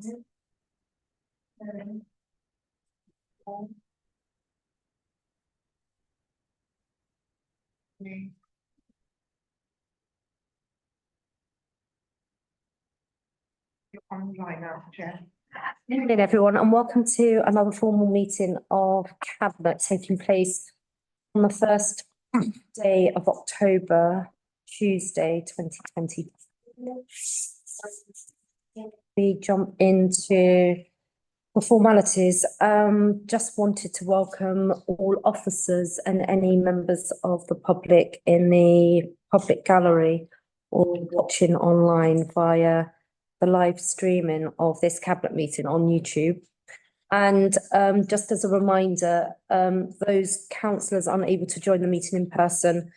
You're on right now, Chair. Good evening, everyone, and welcome to another formal meeting of Cabinet taking place on the first day of October, Tuesday, 2020. We jump into the formalities. Just wanted to welcome all officers and any members of the public in the public gallery or watching online via the live streaming of this Cabinet meeting on YouTube. And just as a reminder, those councillors unable to join the meeting in person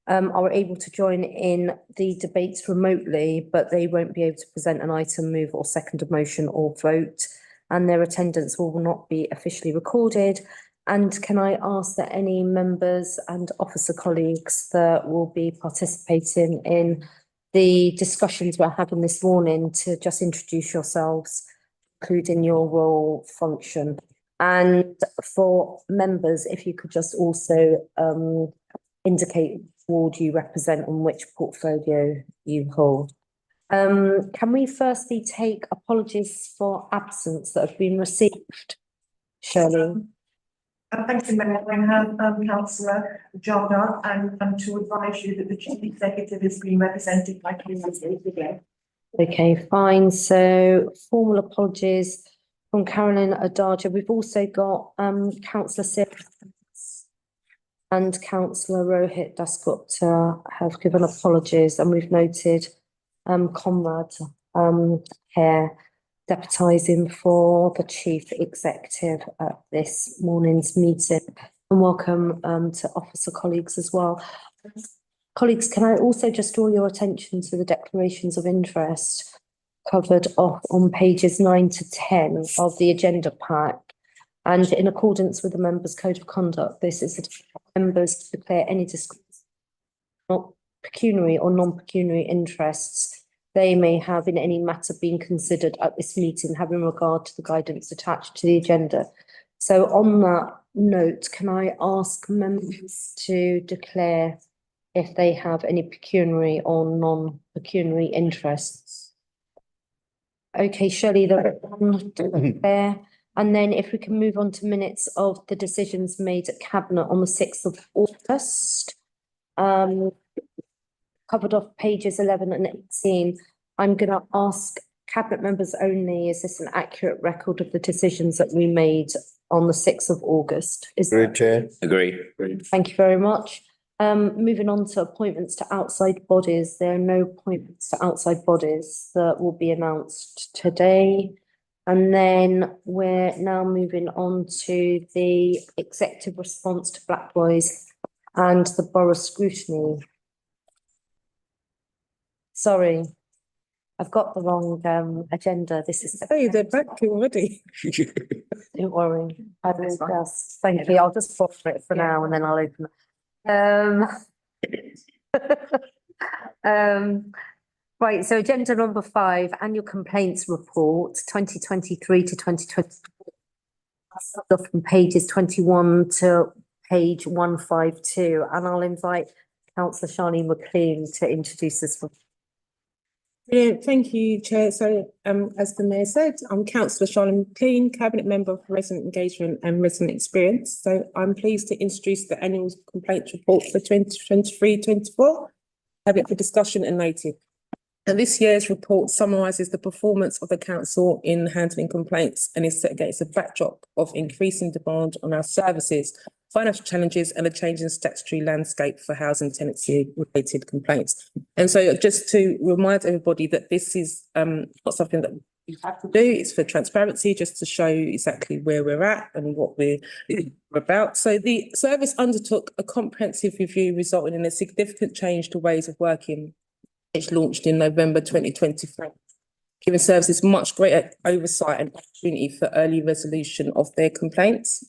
are able to join in the debates remotely, but they won't be able to present an item, move or second a motion or vote, and their attendance will not be officially recorded. And can I ask that any members and officer colleagues that will be participating in the discussions we're having this morning to just introduce yourselves, including your role, function. And for members, if you could just also indicate ward you represent and which portfolio you hold. Can we firstly take apologies for absence that have been received? Shirley. Thank you, Mayor. I have Councillor Jardar and to advise you that the Chief Executive is being represented by Councillor again. Okay, fine. So formal apologies from Carolyn Adaja. We've also got Councillor Sir and Councillor Rohit Dasgupta have given apologies, and we've noted Conrad here deputising for the Chief Executive at this morning's meeting. And welcome to officer colleagues as well. Colleagues, can I also just draw your attention to the declarations of interest covered off on pages 9 to 10 of the agenda pack? And in accordance with the members' code of conduct, this is the members to declare any not pecuniary or non-pecuniary interests they may have in any matter being considered at this meeting, having regard to the guidance attached to the agenda. So on that note, can I ask members to declare if they have any pecuniary or non-pecuniary interests? Okay, Shirley, there. And then if we can move on to minutes of the decisions made at Cabinet on the 6th of August. Covered off pages 11 and 18. I'm going to ask Cabinet members only, is this an accurate record of the decisions that we made on the 6th of August? Agreed, Chair. Agree. Thank you very much. Moving on to appointments to outside bodies. There are no appointments to outside bodies that will be announced today. And then we're now moving on to the executive response to Black Boys and the borough scrutiny. Sorry, I've got the wrong agenda. This is. Oh, they're back already. Don't worry. I will just, thank you. I'll just follow it for now and then I'll open it. Right, so agenda number 5, annual complaints report 2023 to 2024. From pages 21 to page 152, and I'll invite Councillor Charlene McLean to introduce this. Brilliant, thank you, Chair. So, as the Mayor said, I'm Councillor Charlene McLean, Cabinet Member for Resident Engagement and Resident Experience. So I'm pleased to introduce the annual complaints report for 2023-24, have it for discussion and noted. And this year's report summarises the performance of the council in handling complaints and is set against a backdrop of increasing demand on our services, financial challenges and a changing statutory landscape for housing tenancy related complaints. And so just to remind everybody that this is not something that we have to do, it's for transparency, just to show exactly where we're at and what we're about. So the service undertook a comprehensive review resulting in a significant change to ways of working, which launched in November 2024, giving services much greater oversight and opportunity for early resolution of their complaints.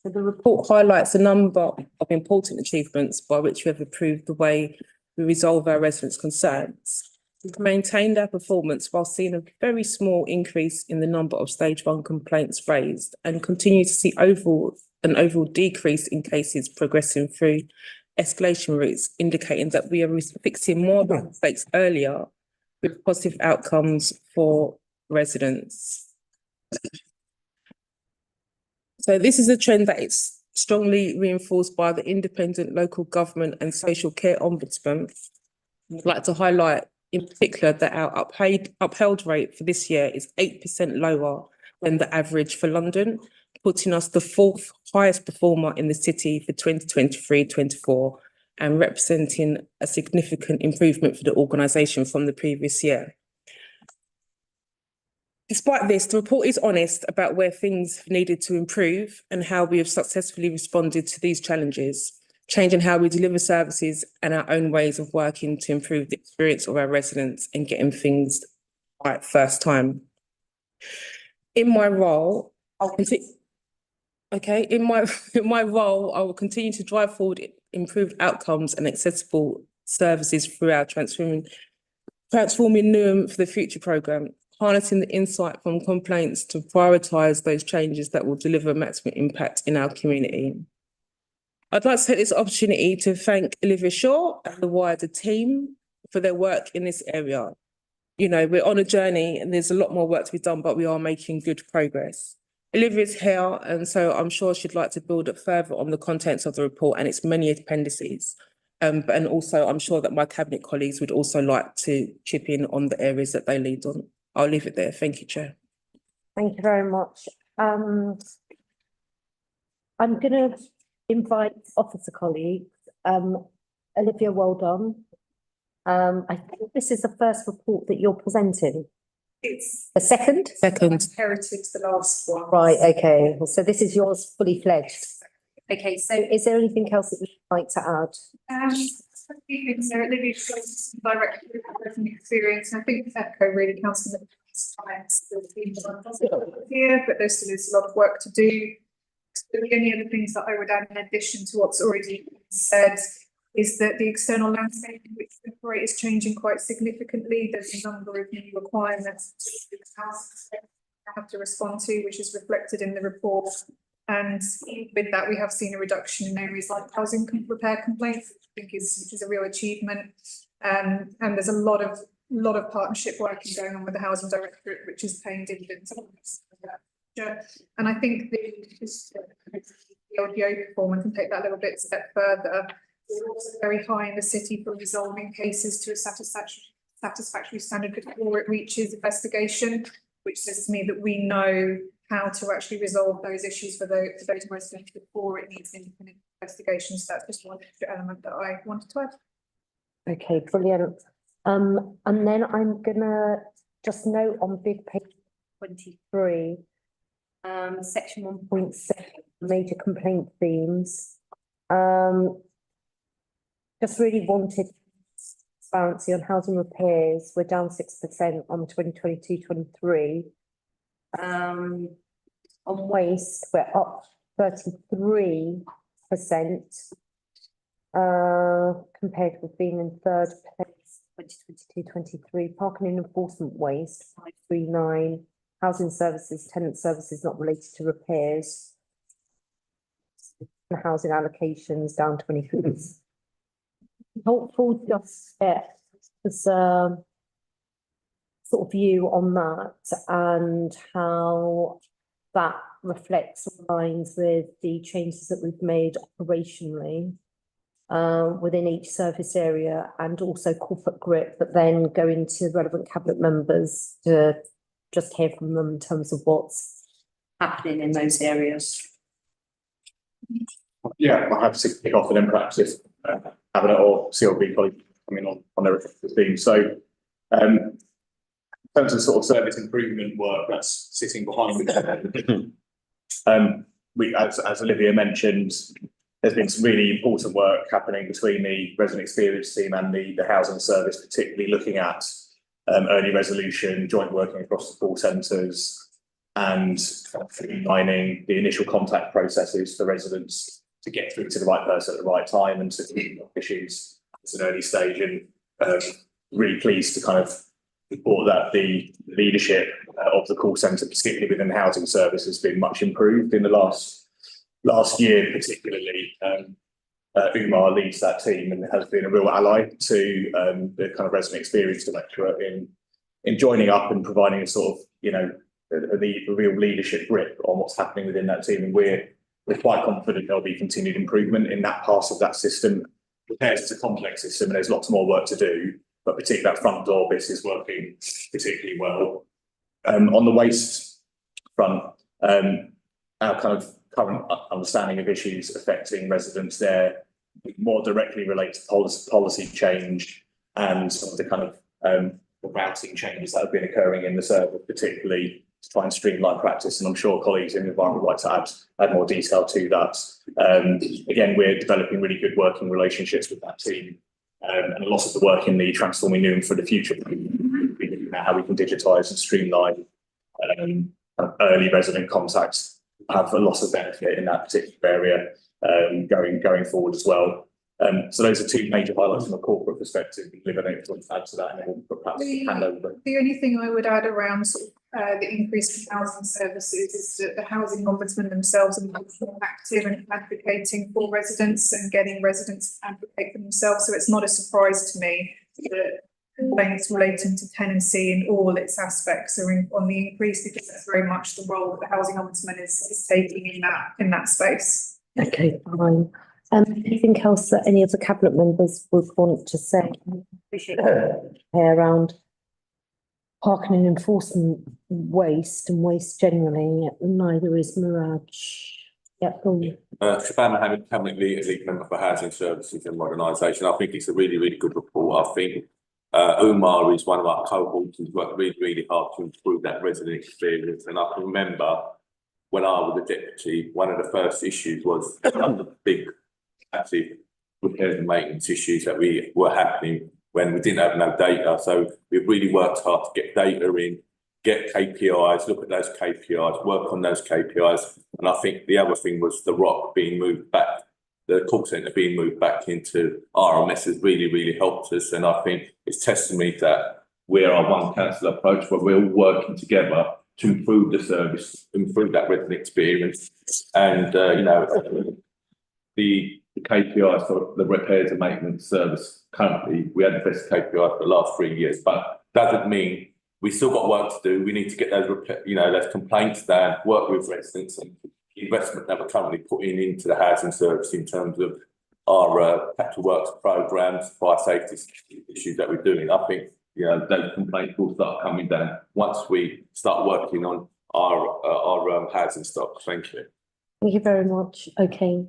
So the report highlights a number of important achievements by which we have improved the way we resolve our residents' concerns. We've maintained our performance while seeing a very small increase in the number of stage 1 complaints raised and continue to see an overall decrease in cases progressing through escalation routes, indicating that we are fixing more mistakes earlier with positive outcomes for residents. So this is a trend that is strongly reinforced by the independent local government and social care ombudsman. I'd like to highlight in particular that our upheld rate for this year is 8% lower than the average for London, putting us the 4th highest performer in the city for 2023-24 and representing a significant improvement for the organisation from the previous year. Despite this, the report is honest about where things needed to improve and how we have successfully responded to these challenges, changing how we deliver services and our own ways of working to improve the experience of our residents and getting things right first time. In my role, I will continue to drive forward improved outcomes and accessible services through our Transforming Newham for the Future programme, harnessing the insight from complaints to prioritise those changes that will deliver maximum impact in our community. I'd like to take this opportunity to thank Olivia Shaw and the wider team for their work in this area. You know, we're on a journey and there's a lot more work to be done, but we are making good progress. Olivia's here, and so I'm sure she'd like to build up further on the contents of the report and its many appendices. And also, I'm sure that my cabinet colleagues would also like to chip in on the areas that they lead on. I'll leave it there. Thank you, Chair. Thank you very much. I'm going to invite officer colleagues. Olivia, well done. I think this is the first report that you're presenting. It's A second? Second. inherited the last one. Right, okay. So this is yours fully fledged. Okay, so is there anything else that you'd like to add? A few things there. Olivia shows some direct experience, and I think echo really Councillor here, but there still is a lot of work to do. So the only other things that I would add in addition to what's already been said is that the external landscape in which we operate is changing quite significantly. There's a number of new requirements I have to respond to, which is reflected in the report. And with that, we have seen a reduction in areas like housing repair complaints, which I think is a real achievement. And there's a lot of partnership working going on with the Housing Directorate, which is paying dividends. And I think the LGO performance can take that a little bit step further. We're also very high in the city for resolving cases to a satisfactory standard before it reaches investigation, which says to me that we know how to actually resolve those issues for those residents before it needs independent investigation. So that's just one extra element that I wanted to add. Okay, brilliant. And then I'm gonna just note on big page 23, section 1.7, major complaint themes. Just really wanted transparency on housing repairs. We're down 6% on 2022-23. On waste, we're up 33%, compared with being in third place 2022-23. Parking and enforcement waste 539. Housing services, tenant services not related to repairs. Housing allocations down 23%. Helpful just as a sort of view on that and how that reflects and aligns with the changes that we've made operationally within each service area and also corporate grip, but then going to relevant cabinet members to just hear from them in terms of what's happening in those areas. Yeah, I'll have to kick off and then perhaps if cabinet or CLB colleagues coming on their respective themes. So in terms of sort of service improvement work that's sitting behind the we, as Olivia mentioned, there's been some really important work happening between the resident experience team and the housing service, particularly looking at early resolution, joint working across the call centres and streamlining the initial contact processes for residents to get through to the right person at the right time and to keep issues at an early stage. And really pleased to kind of report that the leadership of the call centre, particularly within the housing service, has been much improved in the last year, particularly. Umar leads that team and has been a real ally to the kind of resident experience directorate in joining up and providing a sort of, you know, the real leadership grip on what's happening within that team. And we're quite confident there'll be continued improvement in that part of that system. Repairs is a complex system and there's lots more work to do, but particularly that front door bit is working particularly well. On the waste front, our kind of current understanding of issues affecting residents there more directly relate to policy change and some of the kind of routing changes that have been occurring in the service, particularly to try and streamline practice. And I'm sure colleagues in the environment would like to add more detail to that. Again, we're developing really good working relationships with that team. And a lot of the work in the Transforming Newham for the Future, how we can digitise and streamline early resident contacts, have a lot of benefit in that particular area going forward as well. So those are two major highlights from a corporate perspective. Liv, I don't know if you want to add to that, and then we'll perhaps hand over. The only thing I would add around sort of, the increase in housing services is that the housing ombudsman themselves are much more active in advocating for residents and getting residents to advocate for themselves. So it's not a surprise to me that complaints relating to tenancy in all its aspects are on the increase, because that's very much the role that the housing ombudsman is taking in that space. Okay, fine. Anything else that any of the cabinet members would want to say? Appreciate around parking and enforcement waste and waste generally. Neither is Miraj. Yep, go on. Shabam Mohammed, Cabinet Lead Member for Housing Services and Modernisation. I think it's a really, really good report. I think Umar is one of our cohorts who's worked really, really hard to improve that resident experience. And I can remember when I was a deputy, one of the first issues was the big actually repairs and maintenance issues that were happening when we didn't have no data. So we've really worked hard to get data in, get KPIs, look at those KPIs, work on those KPIs. And I think the other thing was the ROC being moved back, the call centre being moved back into RMS has really, really helped us. And I think it's testimony that we're our one council approach, where we're all working together to improve the service, improve that resident experience. And, you know, the KPIs for the repairs and maintenance service currently, we had the best KPI for the last 3 years, but doesn't mean we still got work to do. We need to get those, those complaints down, work with residents, and investment that we're currently putting into the housing service in terms of our capital works programs, fire safety issues that we're doing. I think, you know, those complaints will start coming down once we start working on our housing stock. Thank you. Thank you very much. Okay.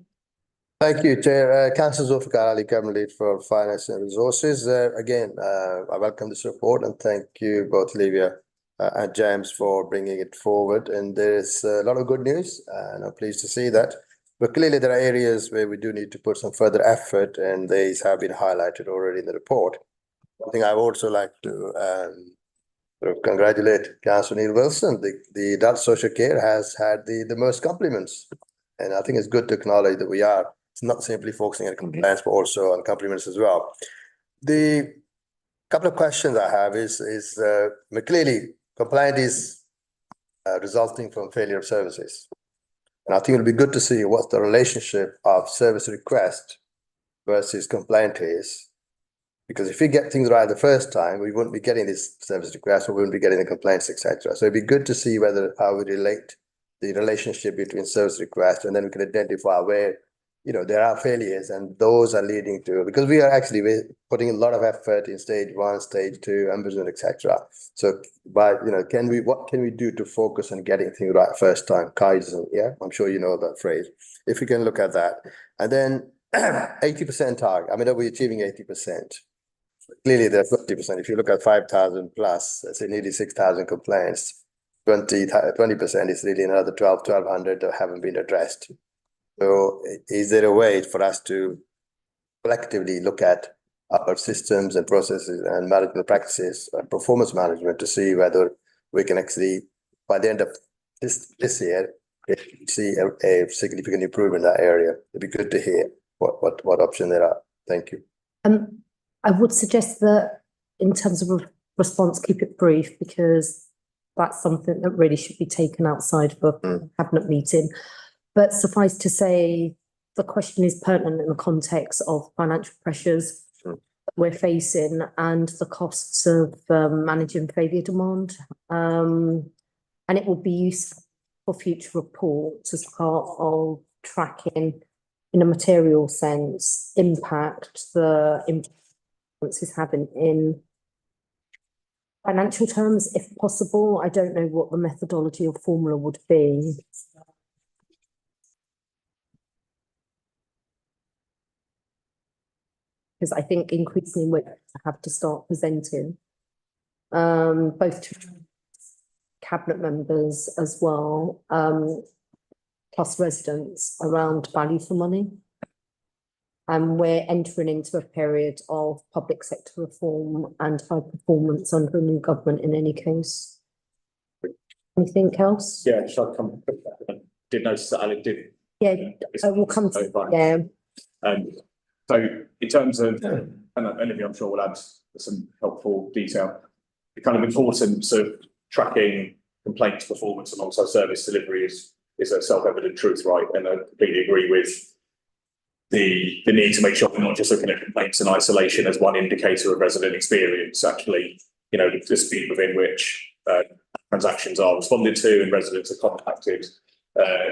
Thank you, Chair. Councillor Zulfikar Ali, Cabinet Lead for Finance and Resources. Again, I welcome this report and thank you both Livia and James for bringing it forward. And there's a lot of good news and I'm pleased to see that. But clearly there are areas where we do need to put some further effort, and these have been highlighted already in the report. I think I would also like to sort of congratulate Councillor Neil Wilson. The adult social care has had the most compliments. And I think it's good to acknowledge that we are not simply focusing on compliance, but also on compliments as well. The couple of questions I have is clearly compliance is resulting from failure of services. And I think it'll be good to see what the relationship of service request versus complaint is. Because if we get things right the first time, we wouldn't be getting this service request, or we wouldn't be getting the complaints, etc. So it'd be good to see how we relate the relationship between service request, and then we can identify where, you know, there are failures, and those are leading to, because we are actually putting a lot of effort in stage 1, stage 2, ombudsman, etc. So, but you know, what can we do to focus on getting things right first time? Kaizen, yeah, I'm sure you know that phrase. If we can look at that, and then 80% target. I mean, are we achieving 80%? Clearly, there's 50%. If you look at 5,000 plus, let's say nearly 6,000 complaints, 20% is really another 1,200 that haven't been addressed. So is there a way for us to collectively look at our systems and processes and management practices and performance management to see whether we can actually, by the end of this year, see a significant improvement in that area? It'd be good to hear what option there are. Thank you. I would suggest that in terms of response, keep it brief, because that's something that really should be taken outside of a cabinet meeting. But suffice to say, the question is pertinent in the context of financial pressures we're facing and the costs of managing failure demand. And it will be useful for future reports as part of tracking, in a material sense, impact the influence is having in financial terms, if possible. I don't know what the methodology or formula would be. Because I think increasingly we have to start presenting both to cabinet members as well, plus residents, around value for money. And we're entering into a period of public sector reform and high performance under a new government in any case. Anything else? Yeah, shall I come? Did notice that Alec did. Yeah, I will come to, yeah. So in terms of, and Olivia, I'm sure will add some helpful detail, the kind of importance of tracking complaints performance alongside service delivery is a self-evident truth, right? And I completely agree with the need to make sure we're not just looking at complaints in isolation as one indicator of resident experience. Actually, you know, the speed within which transactions are responded to and residents are contacted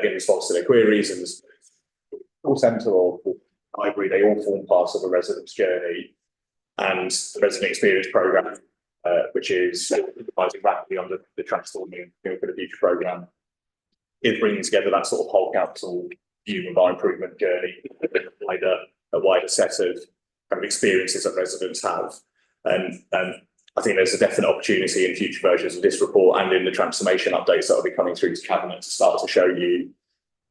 in response to their queries, and the call centre or library, they all form parts of a resident's journey. And the resident experience programme, which is rising rapidly under the Transforming for the Future programme, is bringing together that sort of whole council view of our improvement journey, a wider set of kind of experiences that residents have. And I think there's a definite opportunity in future versions of this report and in the transformation updates that will be coming through to Cabinet to start to show you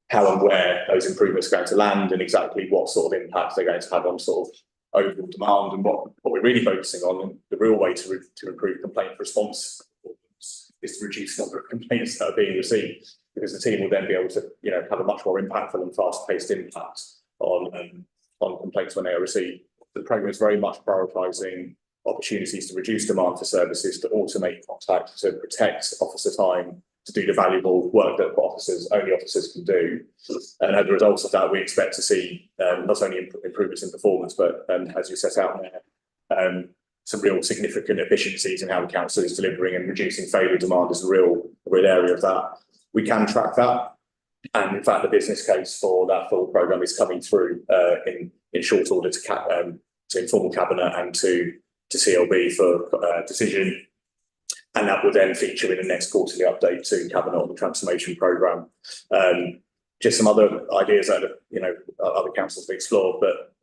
how and where those improvements are going to land and exactly what sort of impact they're going to have on sort of overall demand, and what we're really focusing on. And the real way to improve complaint response is to reduce the number of complaints that are being received, because the team will then be able to, you know, have a much more impactful and fast-paced impact on complaints when they are received. The programme is very much prioritising opportunities to reduce demand for services, to automate contact, to protect officer time, to do the valuable work that only officers can do. And as a result of that, we expect to see not only improvements in performance, but as you set out there, some real significant efficiencies in how the council is delivering, and reducing failure demand is a real area of that. We can track that, and in fact, the business case for that full programme is coming through in short order to informal cabinet and to CLB for decision. And that will then feature in the next quarterly update to Cabinet on the transformation programme. Just some other ideas that other councils have explored, but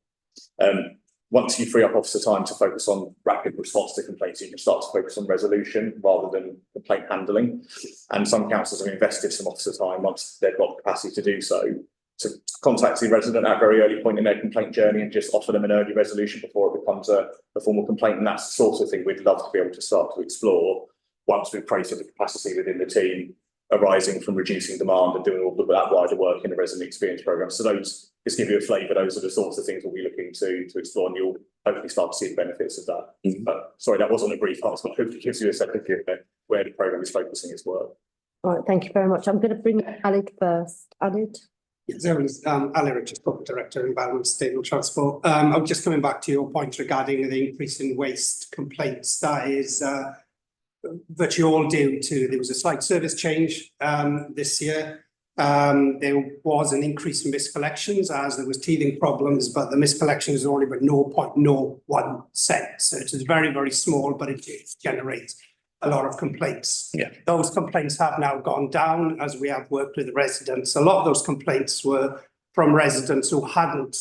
once you free up officer time to focus on rapid response to complaints, you can start to focus on resolution rather than complaint handling. And some councils have invested some officer time once they've got the capacity to do so, to contact the resident at a very early point in their complaint journey and just offer them an early resolution before it becomes a formal complaint. And that's the sort of thing we'd love to be able to start to explore once we've created the capacity within the team arising from reducing demand and doing all of that wider work in the resident experience programme. So those, just give you a flavour, those are the sorts of things we'll be looking to explore, and you'll hopefully start to see the benefits of that. But sorry, that wasn't a brief answer, but hopefully gives you a sense of where the programme is focusing its work. All right, thank you very much. I'm going to bring Alid first. Alid? Yes, Alid Richards, Corporate Director, Environment, Sustainable Transport. I'm just coming back to your point regarding the increase in waste complaints. That is virtually all due to, there was a slight service change this year. There was an increase in miscollections as there was teething problems, but the miscollection is only about 0.01 cent. So it is very, very small, but it generates a lot of complaints. Yeah. Those complaints have now gone down as we have worked with the residents. A lot of those complaints were from residents who hadn't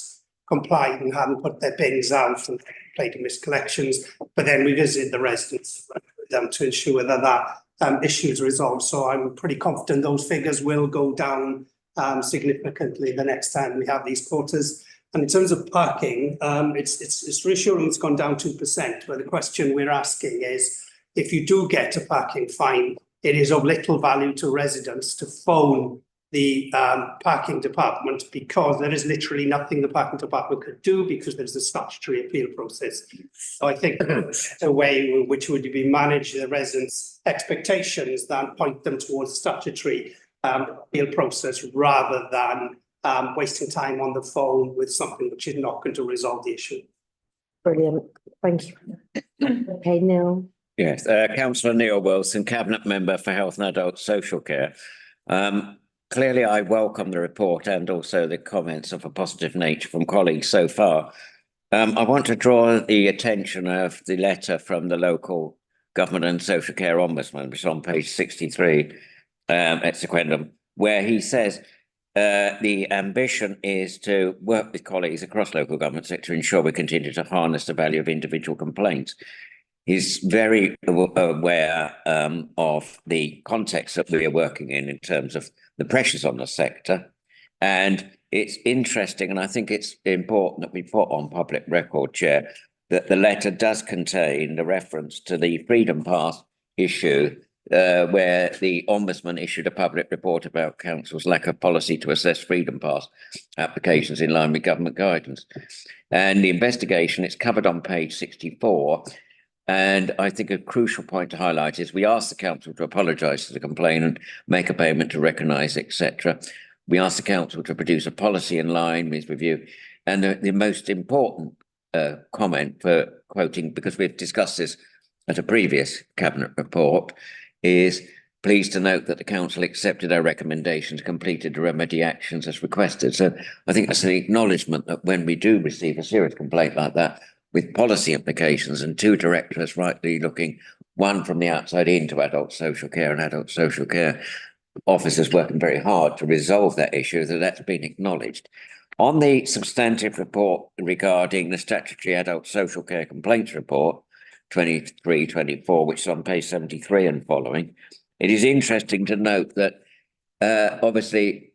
complied and hadn't put their bins out and complained of miscollections, but then we visited the residents with them to ensure that issue is resolved. So I'm pretty confident those figures will go down significantly the next time we have these quotas. And in terms of parking, it's reassuring it's gone down 2%, but the question we're asking is, if you do get a parking fine, it is of little value to residents to phone the parking department, because there is literally nothing the parking department could do because there's a statutory appeal process. So I think a way in which would be manage the residents' expectations than point them towards statutory appeal process rather than wasting time on the phone with something which is not going to resolve the issue. Brilliant, thank you. Okay, Neil. Yes, Councillor Neil Wilson, Cabinet Member for Health and Adult Social Care. Clearly, I welcome the report and also the comments of a positive nature from colleagues so far. I want to draw the attention of the letter from the local Government and Social Care Ombudsman, which is on page 63, at Sequendum, where he says the ambition is to work with colleagues across local governments to ensure we continue to harness the value of individual complaints. He's very aware of the context that we are working in terms of the pressures on the sector. And it's interesting, and I think it's important that we put on public record, Chair, that the letter does contain the reference to the Freedom Pass issue, where the Ombudsman issued a public report about Council's lack of policy to assess Freedom Pass applications in line with government guidance. And the investigation, it's covered on page 64. And I think a crucial point to highlight is we asked the council to apologise to the complainant, make a payment to recognise, etc. We asked the council to produce a policy in line with review. And the most important comment for quoting, because we've discussed this at a previous cabinet report, is pleased to note that the council accepted our recommendations, completed the remedy actions as requested. So I think that's an acknowledgement that when we do receive a serious complaint like that, with policy implications and two directors rightly looking, one from the outside into adult social care and adult social care officers working very hard to resolve that issue, that's been acknowledged. On the substantive report regarding the statutory adult social care complaints report, 23-24, which is on page 73 and following, it is interesting to note that obviously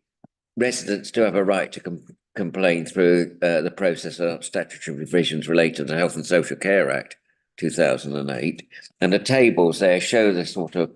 residents do have a right to complain through the process of statutory revisions related to the Health and Social Care Act 2008, and the tables there show the sort of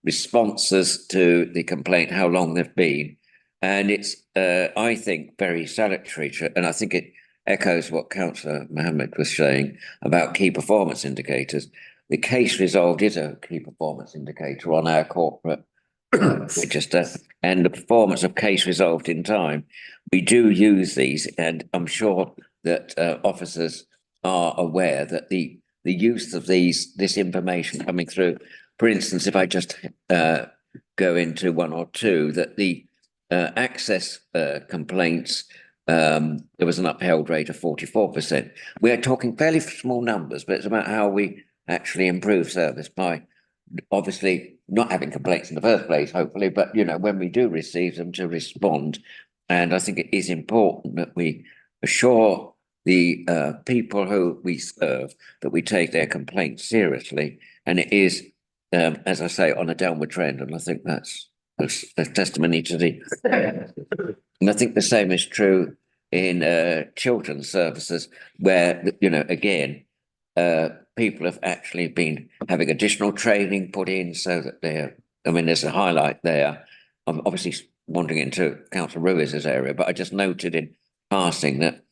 responses to the complaint, how long they've been, and it's I think very salutary, and I think it echoes what Councillor Mohammed was saying about key performance indicators. The case resolved is a key performance indicator on our corporate register, and the performance of case resolved in time. We do use these, and I'm sure that officers are aware that the use of this information coming through, for instance, if I just go into one or two, that the access complaints, there was an upheld rate of 44%. We're talking fairly small numbers, but it's about how we actually improve service by obviously not having complaints in the first place, hopefully, but when we do receive them, to respond. And I think it is important that we assure the people who we serve that we take their complaints seriously, and it is, as I say, on a downward trend. And I think that's a testimony to the. And I think the same is true in children's services, where again, people have actually been having additional training put in so that there's a highlight there. I'm obviously wandering into Councillor Ruiz's area, but I just noted in passing that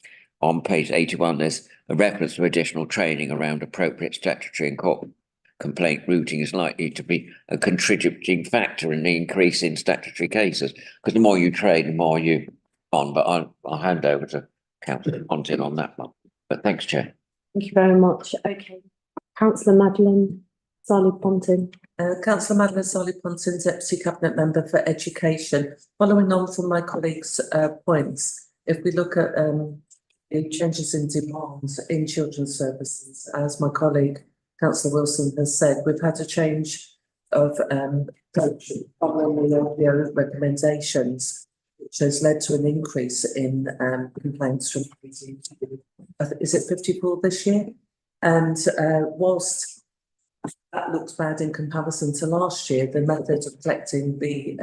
on page 81, there's a reference to additional training around appropriate statutory and court complaint routing is likely to be a contributing factor in the increase in statutory cases, because the more you train, the more you on. But I'll hand over to Councillor Pontin on that one. But thanks, Chair. Thank you very much. Okay. Councillor Madeline Sarli-Pontin. Councillor Madeline Sarli-Pontin, Deputy Cabinet Member for Education. Following on from my colleagues' points, if we look at the changes in demands in children's services, as my colleague Councillor Wilson has said, we've had a change of approach following the LPO recommendations, which has led to an increase in complaints from is it 54 this year? And whilst that looks bad in comparison to last year, the method of collecting the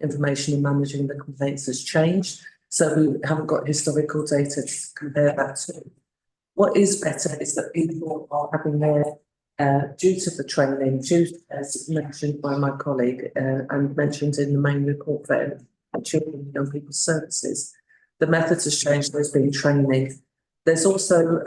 information and managing the complaints has changed. So we haven't got historical data to compare that to. What is better is that people are having their due to the training, as mentioned by my colleague, and mentioned in the main report for children and young people's services, the methods has changed. There's been training. There's also,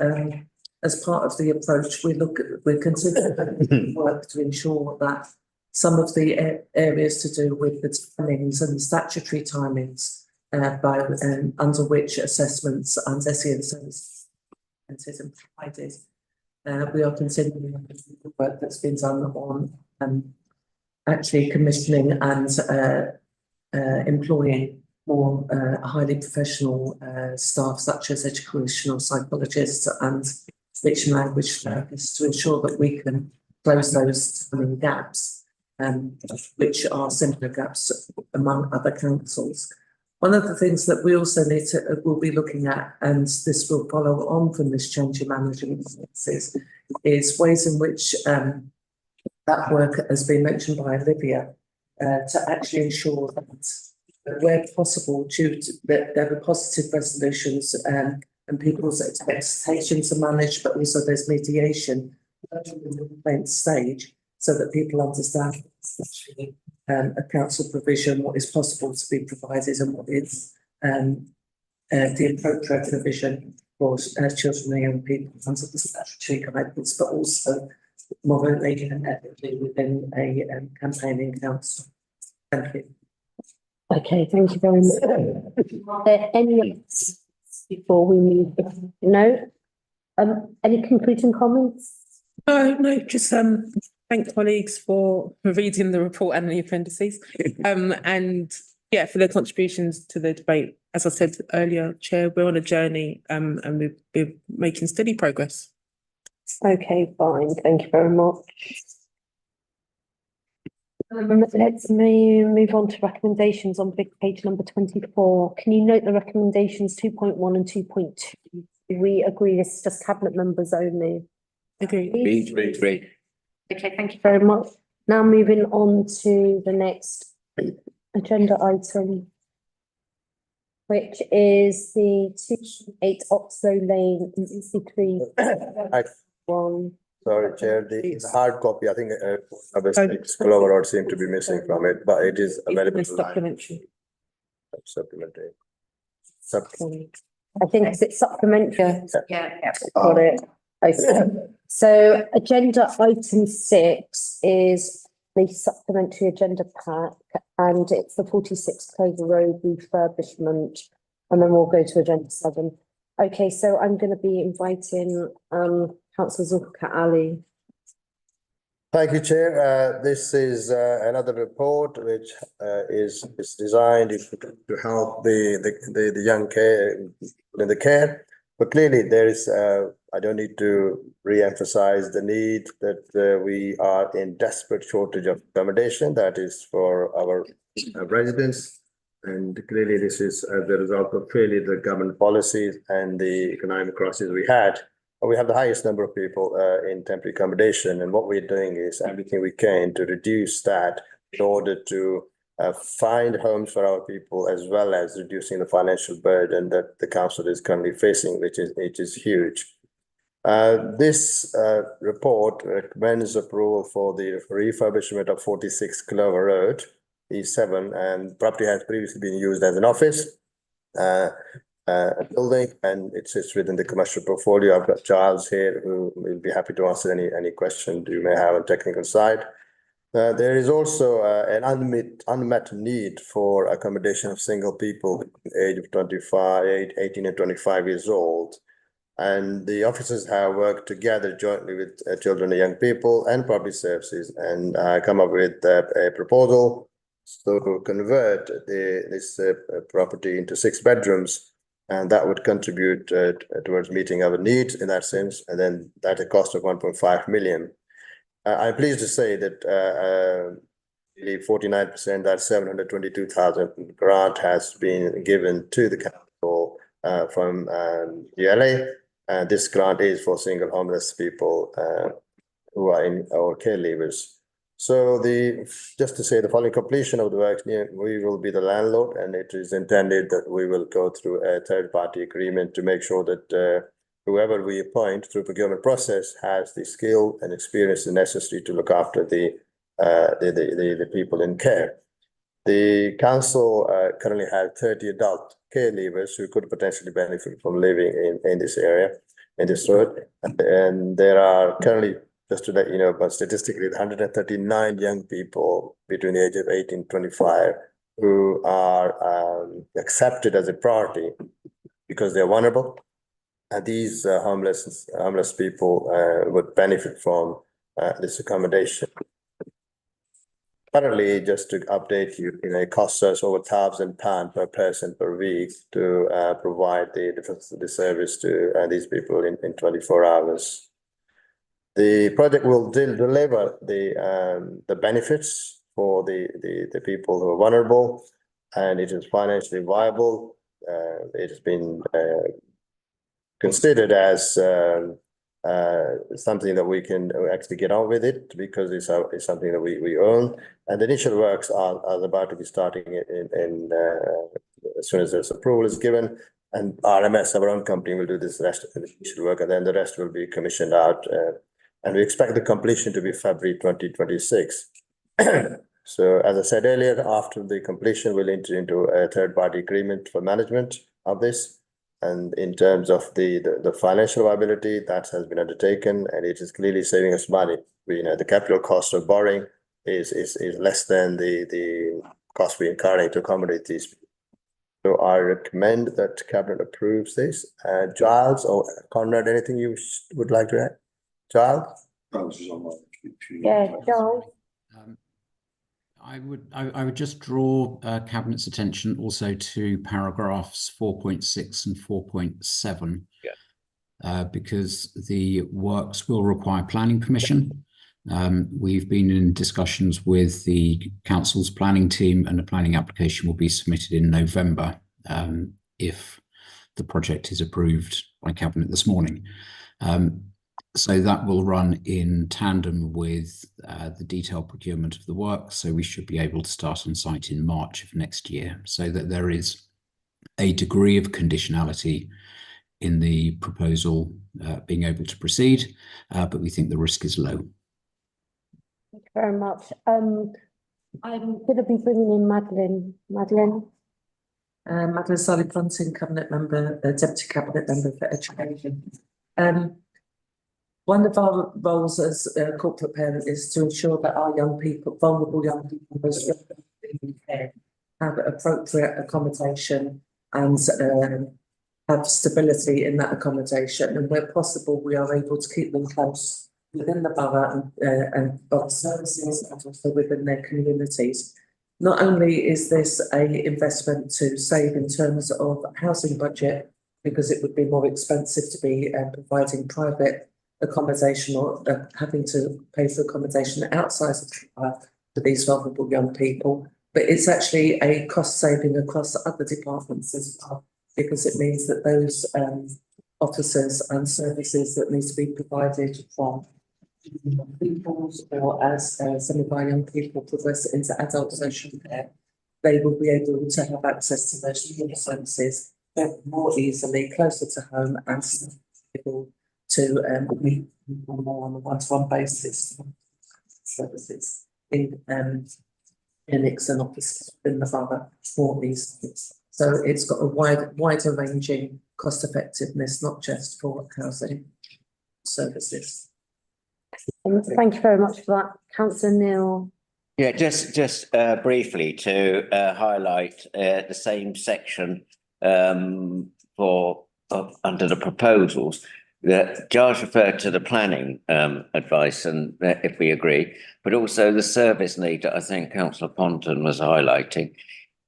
as part of the approach, we're considering work to ensure that some of the areas to do with the timings and the statutory timings under which assessments and SEN services and provided. We are considering the work that's been done on actually commissioning and employing more highly professional staff such as educational psychologists and speech and language therapists to ensure that we can close those timing gaps, which are similar gaps among other councils. One of the things that we also will be looking at, and this will follow on from this change in management policies, is ways in which that work has been mentioned by Olivia to actually ensure that where possible, that there are positive resolutions and people's expectations are managed, but also there's mediation in the complaint stage so that people understand actually a council provision, what is possible to be provided and what is the appropriate provision for children and young people under the statutory guidance, but also morally and ethically within a campaigning council. Thank you. Okay, thank you very much. Are there any others before we move? No? Any concluding comments? No, just thank colleagues for reading the report and the appendices. And yeah, for their contributions to the debate. As I said earlier, Chair, we're on a journey and we're making steady progress. Okay, fine. Thank you very much. Let's move on to recommendations on big page number 24. Can you note the recommendations 2.1 and 2.2? Do we agree this is just cabinet members only? Agreed. Agreed. Okay, thank you very much. Now moving on to the next agenda item, which is the 2.8 Oxlow Lane in EC3. Sorry, Chair, the hard copy, I think number 6 Clover Road seem to be missing from it, but it is available. Supplementary. Supplementary. I think it's supplementary. Yeah. Got it. Okay. So agenda item 6 is the supplementary agenda pack, and it's the 46 Clover Road refurbishment, and then we'll go to agenda 7. Okay, so I'm going to be inviting Councillor Zulfikar Ali. Thank you, Chair. This is another report which is designed to help the young care in the care. But clearly, there is. I don't need to re-emphasize the need that we are in desperate shortage of accommodation. That is for our residents, and clearly, this is the result of clearly the government policies and the economic crisis we had. We have the highest number of people in temporary accommodation, and what we're doing is everything we can to reduce that in order to find homes for our people, as well as reducing the financial burden that the council is currently facing, which is huge. This report recommends approval for the refurbishment of 46 Clover Road, E7, and property has previously been used as an office building, and it sits within the commercial portfolio. I've got Giles here who will be happy to answer any question you may have on technical side. There is also an unmet need for accommodation of single people age of 18 and 25 years old. And the officers have worked together jointly with children and young people and property services and come up with a proposal to convert this property into 6 bedrooms. And that would contribute towards meeting our needs in that sense. And then at a cost of 1.5 million. I'm pleased to say that 49%, that's 722,000 grant has been given to the council from GLA. This grant is for single homeless people who are in our care leavers. So just to say the following completion of the works, we will be the landlord, and it is intended that we will go through a third party agreement to make sure that whoever we appoint through procurement process has the skill and experience necessary to look after the people in care. The council currently have 30 adult care leavers who could potentially benefit from living in this area, in this road. And there are currently, just to let you know, but statistically, 139 young people between the age of 18 and 25 who are accepted as a priority because they're vulnerable. And these homeless people would benefit from this accommodation. Currently, just to update you, it costs us over £1,000 per person per week to provide the service to these people in 24 hours. The project will deliver the benefits for the people who are vulnerable, and it is financially viable. It has been considered as something that we can actually get on with it because it's something that we own. And the initial works are about to be starting in as soon as this approval is given. And RMS, our own company, will do this rest of the initial work, and then the rest will be commissioned out. And we expect the completion to be February 2026. So, as I said earlier, after the completion, we'll enter into a third-party agreement for management of this. And in terms of the financial viability, that has been undertaken, and it is clearly saving us money. The capital cost of borrowing is less than the cost we incur to accommodate these people. So I recommend that Cabinet approves this. Giles or Conrad, anything you would like to add? Giles? Yeah, Giles. I would just draw Cabinet's attention also to paragraphs 4.6 and 4.7. Because the works will require planning permission. We've been in discussions with the council's planning team, and the planning application will be submitted in November if the project is approved by Cabinet this morning. So that will run in tandem with the detailed procurement of the work. So we should be able to start on site in March of next year, so that there is a degree of conditionality in the proposal being able to proceed, but we think the risk is low. Thank you very much. I'm going to be bringing in Madeline. Madeline? Madeline Sally-Ponting, Cabinet Member, Deputy Cabinet Member for Education. One of our roles as a corporate parent is to ensure that our young people, vulnerable young people, have appropriate accommodation and have stability in that accommodation. And where possible, we are able to keep them close within the borough and of services and also within their communities. Not only is this an investment to save in terms of housing budget, because it would be more expensive to be providing private accommodation or having to pay for accommodation outside of for these vulnerable young people, but it's actually a cost saving across other departments as well, because it means that those officers and services that need to be provided from peoples, or as some of our young people progress into adult social care, they will be able to have access to those services more easily, closer to home, and able to meet people more on a one-to-one basis. Services in clinics and offices in the borough for these things. So it's got a wider ranging cost effectiveness, not just for housing services. Thank you very much for that. Councillor Neil. Yeah, just briefly to highlight the same section for under the proposals that Giles referred to the planning advice, and if we agree, but also the service need that I think Councillor Ponton was highlighting.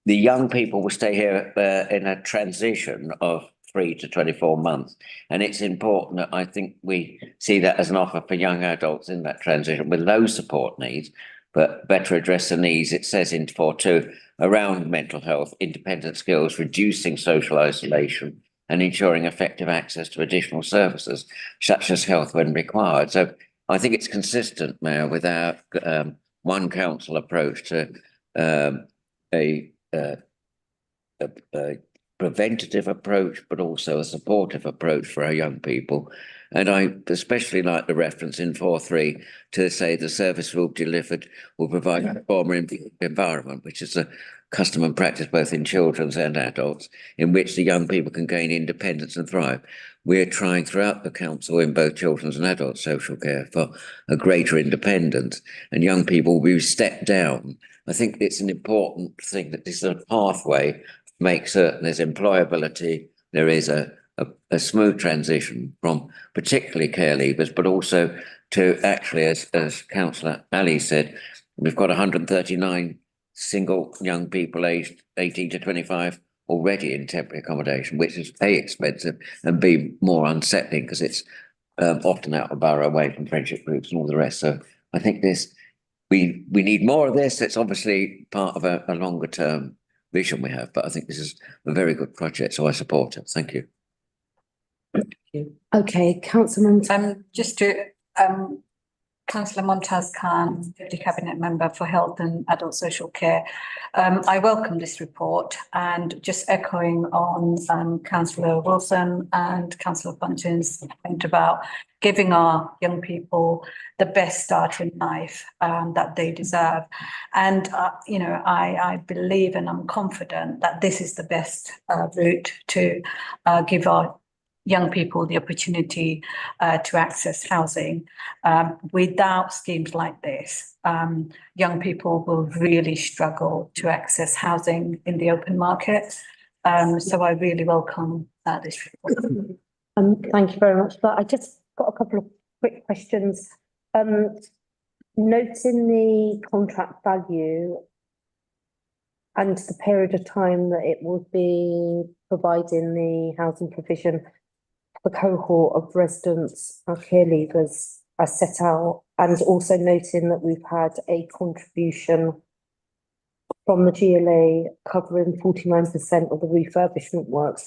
The young people will stay here in a transition of 3 to 24 months. And it's important that I think we see that as an offer for young adults in that transition with low support needs, but better address the needs, it says in 4.2, around mental health, independent skills, reducing social isolation, and ensuring effective access to additional services, such as health when required. So I think it's consistent, Mayor, with our one council approach to preventative approach, but also a supportive approach for our young people. And I especially like the reference in 4.3 to say the service will delivered will provide a former environment, which is a custom and practice both in children's and adults, in which the young people can gain independence and thrive. We're trying throughout the council in both children's and adult social care for a greater independence, and young people will be stepped down. I think it's an important thing that this is a pathway to make certain there's employability, there is a smooth transition from particularly care leavers, but also to actually, as Councillor Ali said, we've got 139 single young people aged 18 to 25 already in temporary accommodation, which is A, expensive, and B, more unsettling because it's often out of borough, away from friendship groups and all the rest. So I think we need more of this. It's obviously part of a longer term vision we have, but I think this is a very good project, so I support it. Thank you. Okay, Councillor Just to Councillor Mumtaz Khan, Deputy Cabinet Member for Health and Adult Social Care. I welcome this report, and just echoing on Councillor Wilson and Councillor Bunting's point about giving our young people the best start in life that they deserve. And, you know, I believe and I'm confident that this is the best route to give our young people the opportunity to access housing. Without schemes like this, young people will really struggle to access housing in the open market. So I really welcome this report. thank you very much for that. I just got a couple of quick questions. Noting the contract value and the period of time that it will be providing the housing provision, the cohort of residents or care leavers are set out, and also noting that we've had a contribution from the GLA covering 49% of the refurbishment works.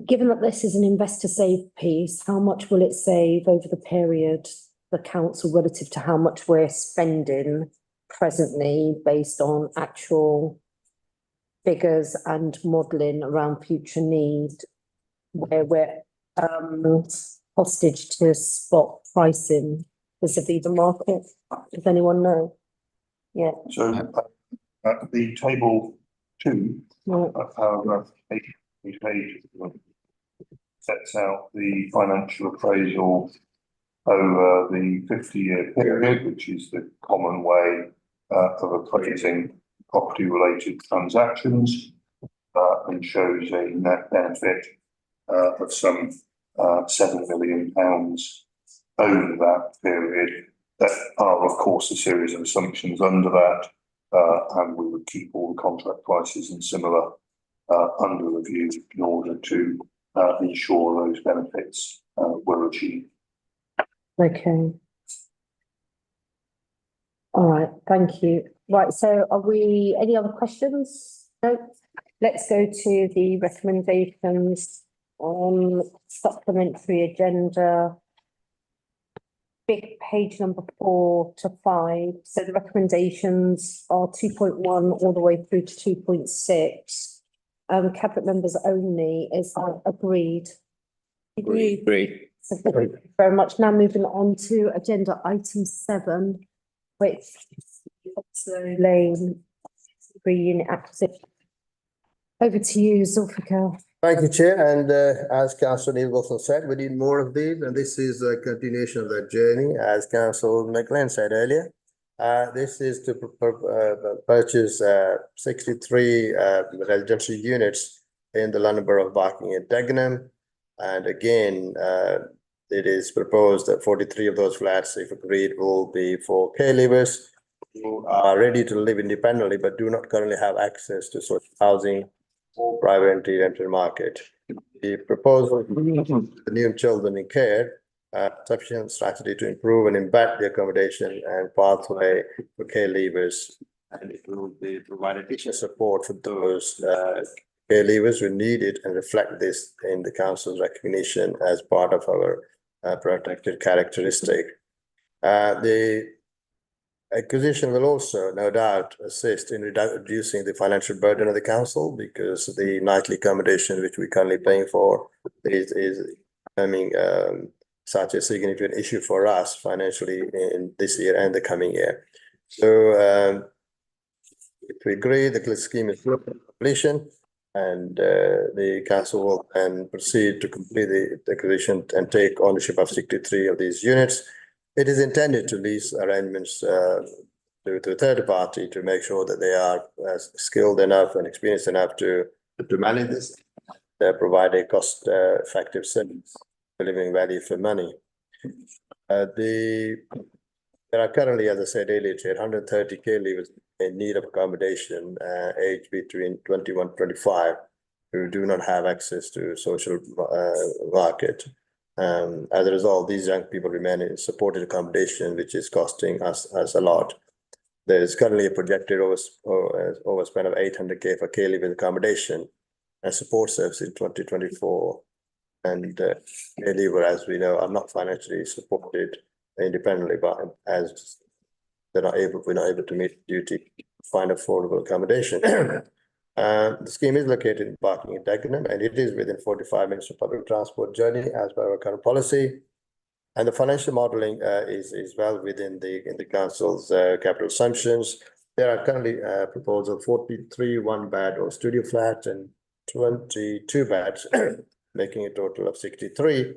Given that this is an investor save piece, how much will it save over the period, the council, relative to how much we're spending presently based on actual figures and modelling around future need, where we're hostage to spot pricing vis-a-vis the market? Does anyone know? Yeah. So the table 2, paragraph 8 page sets out the financial appraisal over the 50-year period, which is the common way of appraising property related transactions, and shows a net benefit of some £7 million over that period. There are, of course, a series of assumptions under that, and we would keep all the contract prices and similar under review in order to ensure those benefits were achieved. Okay. All right, thank you. Right, so are we, any other questions? No? Let's go to the recommendations on supplementary agenda. Big page number 4 to 5. So the recommendations are 2.1 all the way through to 2.6. Cabinet members only is agreed. Agreed. So thank you very much. Now moving on to agenda item 7, which is Oxlow Lane 3-unit acquisition. Over to you, Zulfikar. Thank you, Chair. And as Councillor Neil Wilson said, we need more of these, and this is a continuation of that journey, as Councillor McLean said earlier. This is to purchase 63 residential units in the London Borough of Barking and Dagenham. And again, it is proposed that 43 of those flats, if agreed, will be for care leavers who are ready to live independently but do not currently have access to social housing or private rental market. The proposal, the new children in care, sufficient strategy to improve and embed the accommodation and pathway for care leavers, and it will be provide additional support for those care leavers who need it, and reflect this in the council's recognition as part of our protected characteristic. The acquisition will also, no doubt, assist in reducing the financial burden of the council, because the nightly accommodation which we're currently paying for is becoming such a significant issue for us financially in this year and the coming year. So if we agree, the scheme is completion, and the council will then proceed to complete the acquisition and take ownership of 63 of these units. It is intended to lease arrangements to a third party to make sure that they are skilled enough and experienced enough to manage this. They provide a cost effective service, delivering value for money. There are currently, as I said earlier, 130 care leavers in need of accommodation, aged between 21 and 25, who do not have access to social market. As a result, these young people remain in supported accommodation, which is costing us a lot. There is currently a projected overspend of 800k for care leavers accommodation and support service in 2024. And care leavers, as we know, are not financially supported independently, but as we're not able to meet duty to find affordable accommodation. The scheme is located in parking in Dagenham, and it is within 45 minutes of public transport journey as per our current policy. And the financial modelling is well within the council's capital assumptions. There are currently proposal 43 one-bed or studio flats and 22 beds, making a total of 63.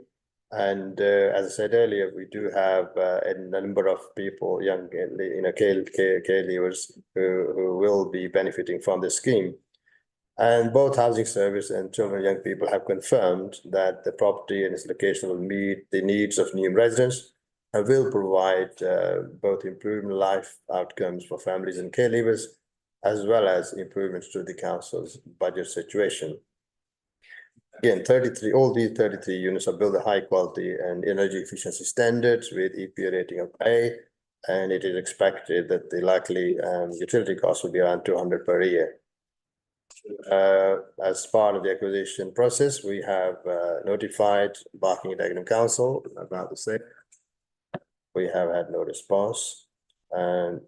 And as I said earlier, we do have a number of people, young, care leavers who will be benefiting from this scheme. And both Housing Service and Children and Young People have confirmed that the property and its location will meet the needs of new residents and will provide both improved life outcomes for families and care leavers, as well as improvements to the council's budget situation. Again, all these 33 units are built at high quality and energy efficiency standards with EPA rating of A, and it is expected that the likely utility cost will be around 200 per year. As part of the acquisition process, we have notified Barking and Dagenham Council about the same. We have had no response, and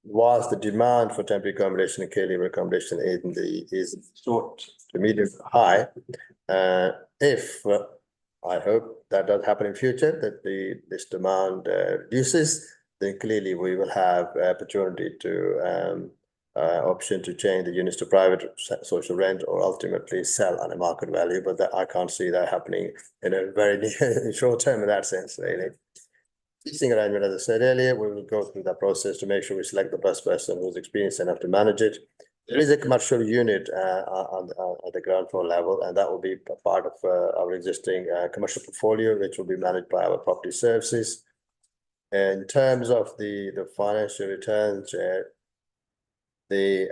whilst the demand for temporary accommodation and care leaver accommodation is short to medium high, if I hope that does happen in future, that this demand reduces, then clearly we will have opportunity to option to change the units to private social rent or ultimately sell on a market value, but that I can't see that happening in a very near short term in that sense, really. Leasing arrangement, as I said earlier, we will go through that process to make sure we select the best person who's experienced enough to manage it. There is a commercial unit at the ground floor level, and that will be part of our existing commercial portfolio, which will be managed by our property services. In terms of the financial returns, the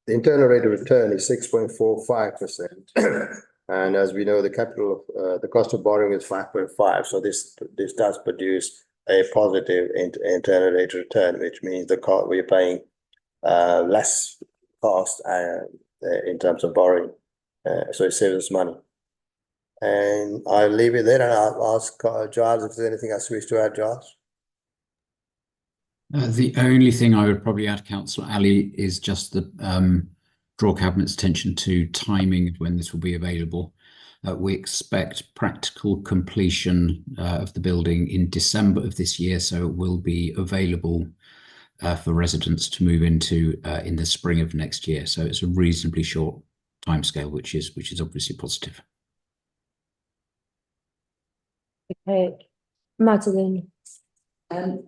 internal rate of return is 6.45%, and as we know, the cost of borrowing is 5.5. So this does produce a positive internal rate of return, which means we are paying less cost in terms of borrowing, so it saves us money. And I'll leave it there, and I'll ask Giles if there's anything else you wish to add, Giles. The only thing I would probably add, Councillor Ali, is just draw Cabinet's attention to timing when this will be available. We expect practical completion of the building in December of this year, so it will be available for residents to move into in the spring of next year. So it's a reasonably short timescale, which is obviously positive. Okay, Madeline.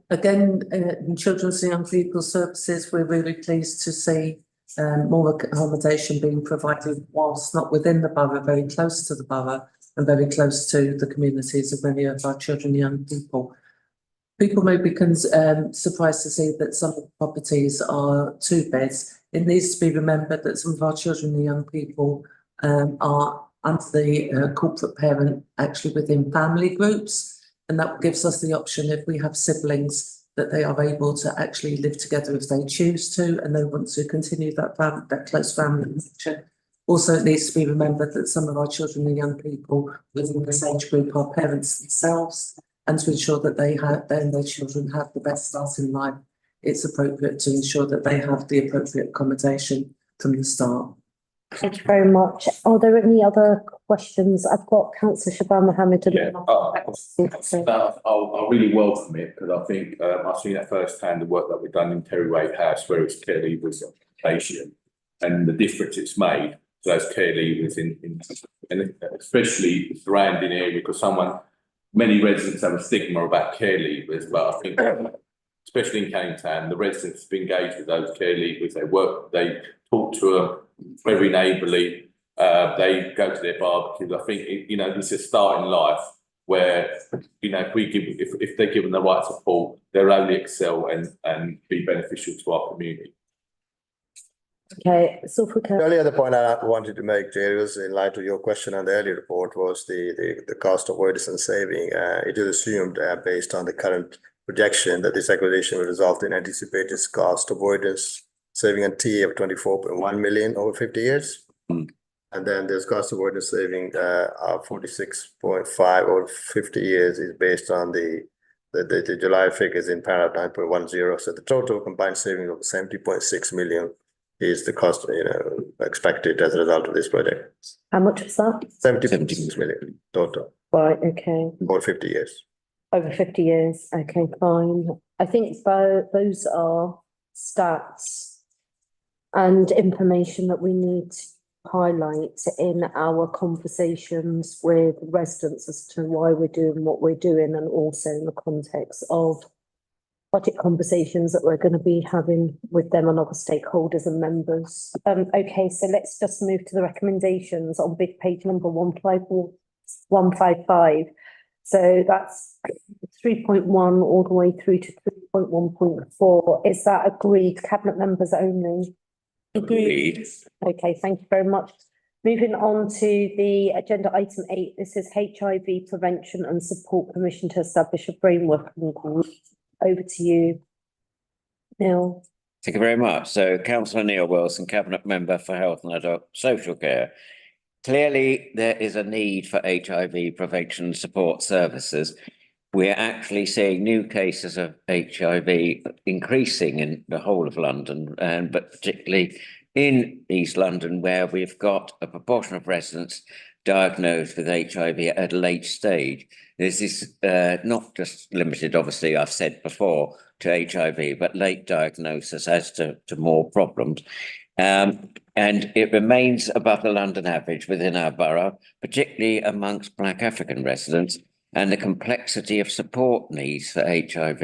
Again, in Children's and Young People Services, we're really pleased to see more accommodation being provided whilst not within the borough, very close to the borough and very close to the communities of many of our children and young people. People may be surprised to see that some of the properties are 2 beds. It needs to be remembered that some of our children and young people are under the corporate parent actually within family groups. And that gives us the option, if we have siblings, that they are able to actually live together if they choose to, and they want to continue that close family connection. Also, it needs to be remembered that some of our children and young people within this age group are parents themselves, and to ensure that they and their children have the best start in life, it's appropriate to ensure that they have the appropriate accommodation from the start. Thank you very much. Are there any other questions? I've got Councillor Shaban Mohammed. Yeah, I'll really welcome it because I think I've seen that firsthand, the work that we've done in Terry Waite House, where it's care leavers occupation and the difference it's made to those care leavers and especially surrounding area, because many residents have a stigma about care leavers, but I think especially in Canning Town, the residents have engaged with those care leavers. They talk to them, very neighbourly. They go to their barbecues. I think this is a start in life where if they're given the right support, they'll only excel and be beneficial to our community. Okay, so for The only other point I wanted to make, Chair, was in light of your question on the earlier report, was the cost avoidance and saving. It is assumed based on the current projection that this acquisition will result in anticipated cost avoidance saving on TA of 24.1 million over 50 years. And then there's cost avoidance saving of 46.5 over 50 years is based on the July figures in paragraph 9.10. So the total combined saving of 70.6 million is the cost expected as a result of this project. how much was that? 76 million total. Right, okay. Over 50 years. Over 50 years. Okay, fine. I think those are stats and information that we need to highlight in our conversations with residents as to why we're doing what we're doing, and also in the context of budget conversations that we're going to be having with them and other stakeholders and members. Okay, so let's just move to the recommendations on big page number 155. So that's 3.1 all the way through to 3.1.4. Is that agreed? Cabinet members only? Agreed. Okay, thank you very much. Moving on to the agenda item 8, this is HIV prevention and support permission to establish a framework group. Over to you, Neil. Thank you very much. So Councillor Neil Wilson, Cabinet Member for Health and Adult Social Care. Clearly, there is a need for HIV prevention and support services. We're actually seeing new cases of HIV increasing in the whole of London, but particularly in East London, where we've got a proportion of residents diagnosed with HIV at a late stage. This is not just limited, obviously, I've said before, to HIV, but late diagnosis as to more problems. And it remains above the London average within our borough, particularly amongst Black African residents. And the complexity of support needs for HIV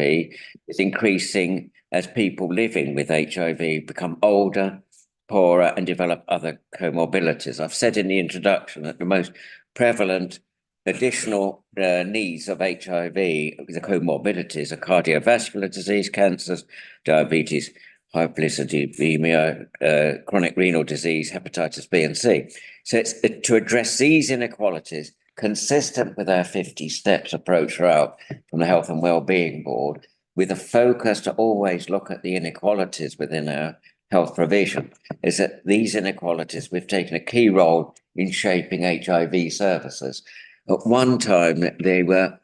is increasing as people living with HIV become older, poorer, and develop other comorbidities. I've said in the introduction that the most prevalent additional needs of HIV, the comorbidities, are cardiovascular disease, cancers, diabetes, hyperlipidemia, chronic renal disease, hepatitis B and C. So it's to address these inequalities, consistent with our 50 steps approach throughout from the Health and Wellbeing Board, with a focus to always look at the inequalities within our health provision, is that these inequalities, we've taken a key role in shaping HIV services. At one time, they were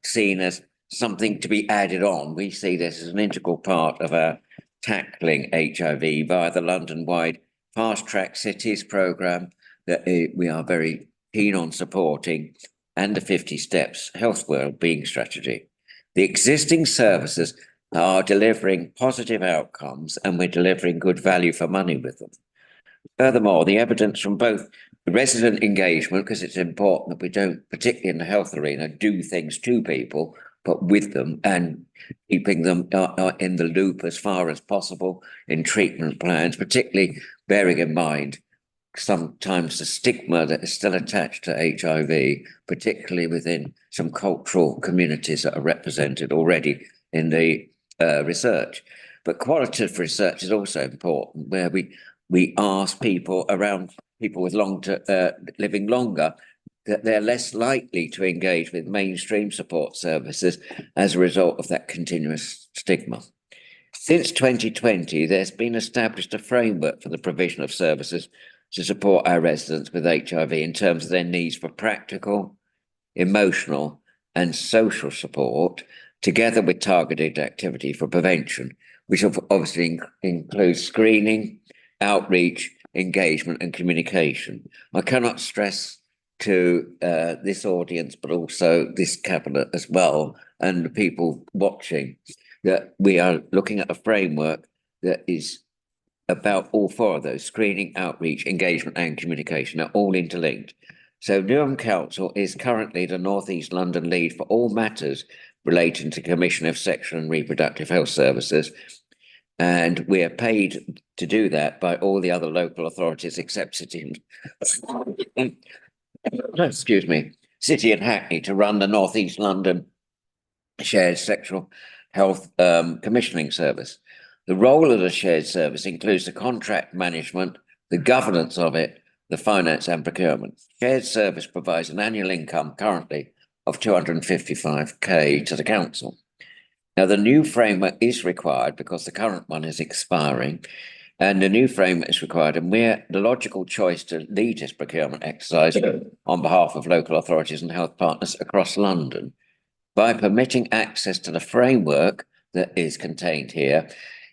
seen as something to be added on. We see this as an integral part of our tackling HIV via the London-wide Fast Track Cities programme that we are very keen on supporting, and the 50 Steps Health Wellbeing Strategy. The existing services are delivering positive outcomes, and we're delivering good value for money with them. Furthermore, the evidence from both the resident engagement, because it's important that we don't, particularly in the health arena, do things to people, but with them, and keeping them in the loop as far as possible in treatment plans, particularly bearing in mind sometimes the stigma that is still attached to HIV, particularly within some cultural communities that are represented already in the research. But qualitative research is also important, where we ask people around people with living longer that they're less likely to engage with mainstream support services as a result of that continuous stigma. Since 2020, there's been established a framework for the provision of services to support our residents with HIV in terms of their needs for practical, emotional, and social support, together with targeted activity for prevention, which obviously includes screening, outreach, engagement and communication. I cannot stress to this audience, but also this cabinet as well, and the people watching, that we are looking at a framework that is about all four of those: screening, outreach, engagement and communication are all interlinked. So Newham Council is currently the North East London lead for all matters relating to Commission of Sexual and Reproductive Health Services. And we are paid to do that by all the other local authorities except City and excuse me, City and Hackney to run the North East London Shared Sexual Health Commissioning Service. The role of the shared service includes the contract management, the governance of it, the finance and procurement. Shared service provides an annual income currently of 255k to the council. Now, the new framework is required because the current one is expiring, and the new framework is required, and we're the logical choice to lead this procurement exercise on behalf of local authorities and health partners across London. By permitting access to the framework that is contained here,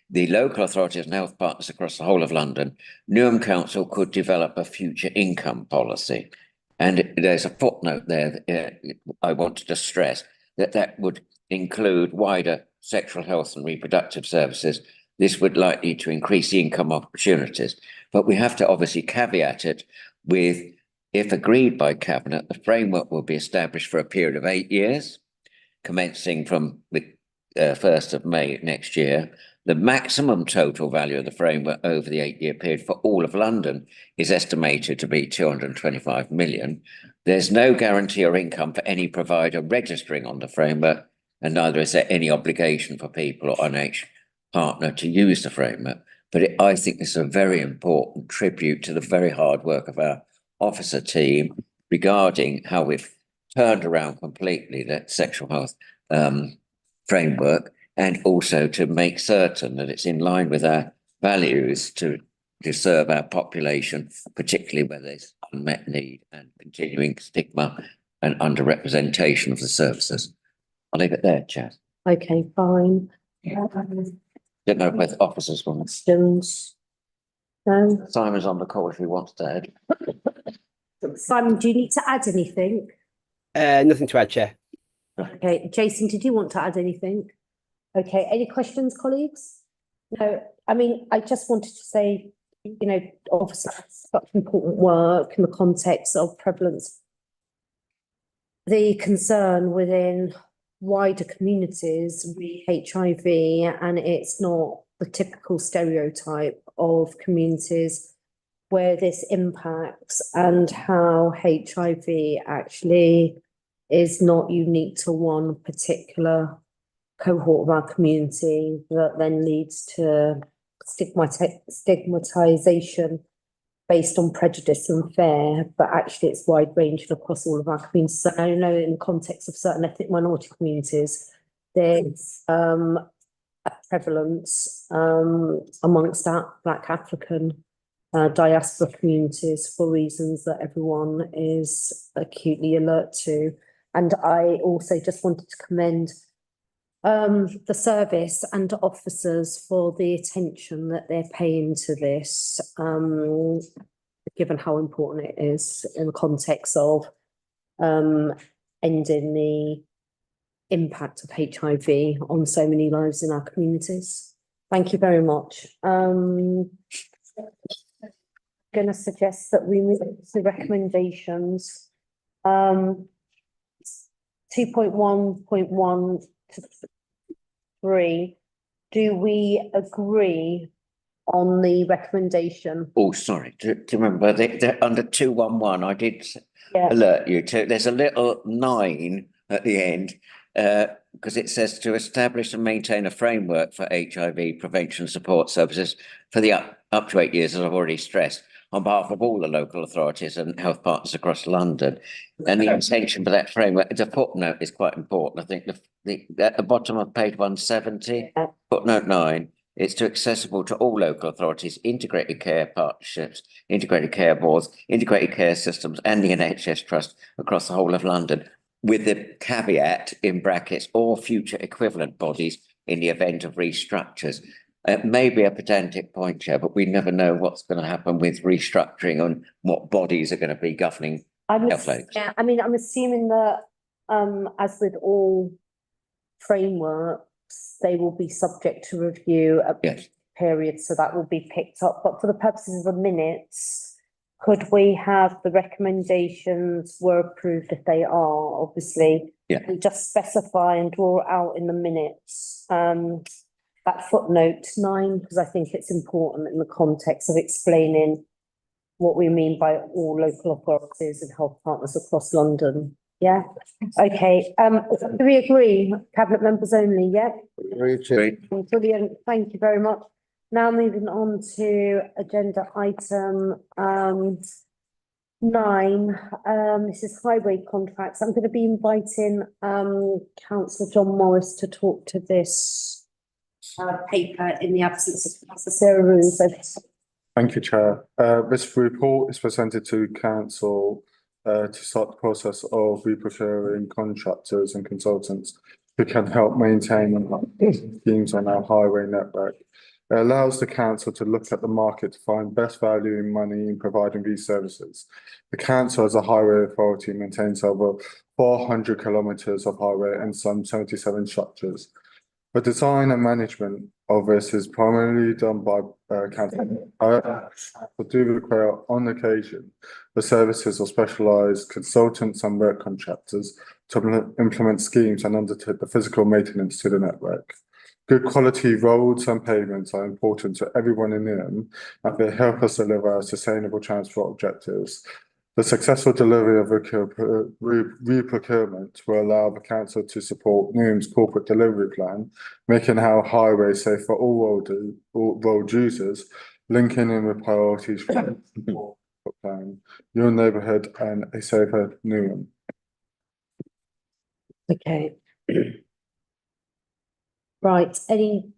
the local authorities and health partners across the whole of London, Newham Council could develop a future income policy. And there's a footnote there that I wanted to stress that would include wider sexual health and reproductive services. This would likely to increase the income opportunities. But we have to obviously caveat it with, if agreed by Cabinet, the framework will be established for a period of 8 years, commencing from the 1st of May next year. The maximum total value of the framework over the 8-year period for all of London is estimated to be 225 million. There's no guarantee or income for any provider registering on the framework, and neither is there any obligation for people or NH partner to use the framework. But I think this is a very important tribute to the very hard work of our officer team regarding how we've turned around completely that sexual health framework, and also to make certain that it's in line with our values to serve our population, particularly where there's unmet need and continuing stigma and underrepresentation of the services. I'll leave it there, Chair. Okay, fine. Don't know if officers want. Questions? No? Simon's on the call if he wants to add. Simon, do you need to add anything? Nothing to add, Chair. Okay, Jason, did you want to add anything? Okay, any questions, colleagues? No, I mean, I just wanted to say, you know, obviously such important work in the context of prevalence. The concern within wider communities with HIV, and it's not the typical stereotype of communities where this impacts, and how HIV actually is not unique to one particular cohort of our community, that then leads to stigmatization based on prejudice and fear, but actually it's wide ranging across all of our communities. So I know in the context of certain ethnic minority communities, there's a prevalence amongst that Black African diaspora communities for reasons that everyone is acutely alert to. And I also just wanted to commend the service and officers for the attention that they're paying to this, given how important it is in the context of ending the impact of HIV on so many lives in our communities. Thank you very much. Going to suggest that we move to recommendations. 2.1.1 to 3. Do we agree on the recommendation? Oh, sorry, do you remember they're under 211? I did alert you to. There's a little 9 at the end, because it says to establish and maintain a framework for HIV prevention support services for the up to 8 years, as I've already stressed, on behalf of all the local authorities and health partners across London. And the intention for that framework, the footnote is quite important. I think at the bottom of page 170, footnote 9, it's to accessible to all local authorities, integrated care partnerships, integrated care boards, integrated care systems, and the NHS Trust across the whole of London. with the caveat in brackets, or future equivalent bodies in the event of restructures. It may be a pedantic point, Chair, but we never know what's going to happen with restructuring and what bodies are going to be governing health aides. Yeah, I mean, I'm assuming that, as with all frameworks, they will be subject to review at Yes. periods, so that will be picked up. But for the purposes of the minutes, could we have the recommendations were approved if they are, obviously? Yeah. And just specify and draw out in the minutes, that footnote 9, because I think it's important in the context of explaining what we mean by all local authorities and health partners across London. Yeah, okay, do we agree, cabinet members only, yeah? Great. Brilliant, thank you very much. Now moving on to agenda item 9, this is highway contracts. I'm going to be inviting Councillor John Morris to talk to this paper in the absence of Councillor Sarah Roos. Thank you, Chair. This report is presented to Council to start the process of re-procuring contractors and consultants who can help maintain schemes on our highway network. It allows the Council to look at the market to find best value in money in providing these services. The Council, as a highway authority, maintains over 400 kilometres of highway and some 77 structures. The design and management of this is primarily done by council. But do require, on occasion, the services of specialised consultants and work contractors to implement schemes and undertake the physical maintenance to the network. Good quality roads and pavements are important to everyone in them, and they help us deliver our sustainable transport objectives. The successful delivery of re-procurement will allow the Council to support NUM's corporate delivery plan, making our highway safe for all road users, linking in with priorities for the plan, your neighbourhood and a safer NUM. Okay. Right, any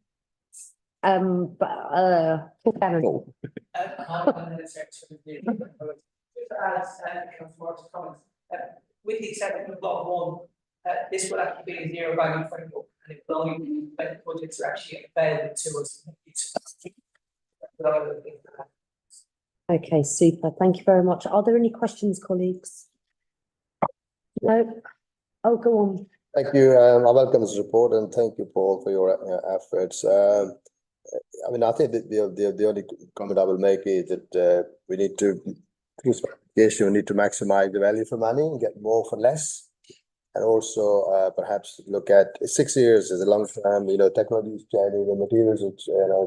with the exception of lot 1, this will actually be a zero value framework, and it will only be when the projects are actually available to us. Okay, super, thank you very much. Are there any questions, colleagues? No? Oh, go on. Thank you. I welcome this report and thank you, Paul, for your efforts. I mean, I think that the only comment I will make is that we need to maximize the value for money and get more for less, and also perhaps look at 6 years as a long time. You know, technology is changing, the materials,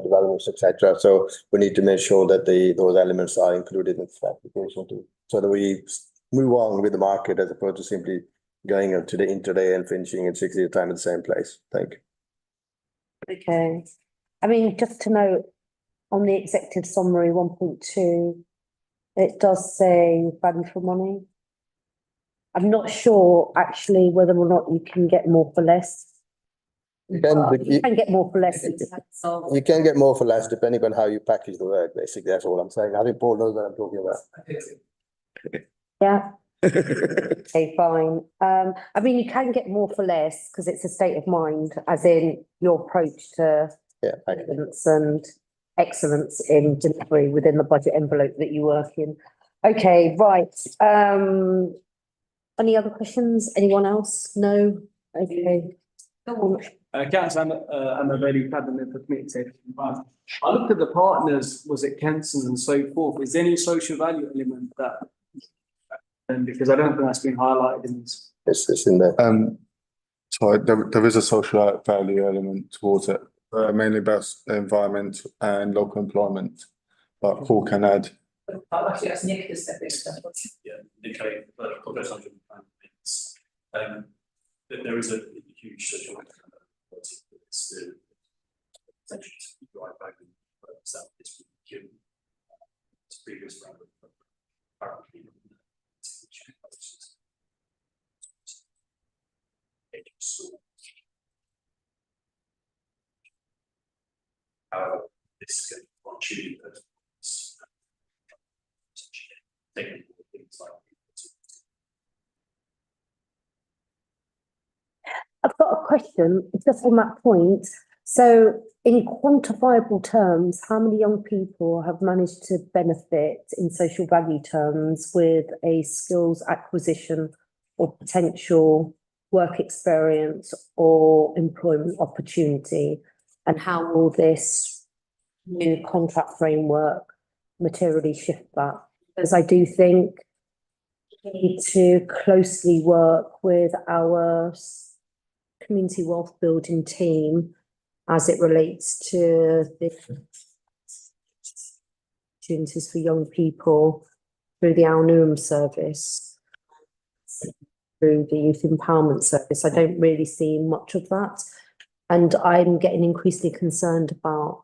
developments, etc. So we need to make sure that those elements are included in the application too, so that we move on with the market as opposed to simply going up to the intraday and finishing in 6 years' time at the same place. Thank you. Okay. I mean, just to note, on the executive summary 1.2, it does say value for money. I'm not sure actually whether or not you can get more for less. You can get more for less. You can get more for less depending on how you package the work, basically. That's all I'm saying. I think Paul knows what I'm talking about. Yeah. Okay, fine. I mean, you can get more for less because it's a state of mind, as in your approach to excellence in delivery within the budget envelope that you work in. Okay, right. Any other questions? Anyone else? No? Okay. Go on. Councillor Emma Bailey, Cabinet for Community Safety. I looked at the partners, was it Kensons and so forth. Is there any social value element that? Because I don't think that's been highlighted in this. It's in there. So there is a social value element towards it, mainly about environment and local employment, but Paul can add. Actually, that's Nick has said this. Yeah, Nick, there is a huge social essentially right back in this previous round of how this can contribute technical things like got a question just on that point. So in quantifiable terms, how many young people have managed to benefit in social value terms with a skills acquisition or potential work experience or employment opportunity? And how will this new contract framework materially shift that? Because I do think we need to closely work with our community wealth building team as it relates to the opportunities for young people through the Al Noom service, through the youth empowerment service. I don't really see much of that. And I'm getting increasingly concerned about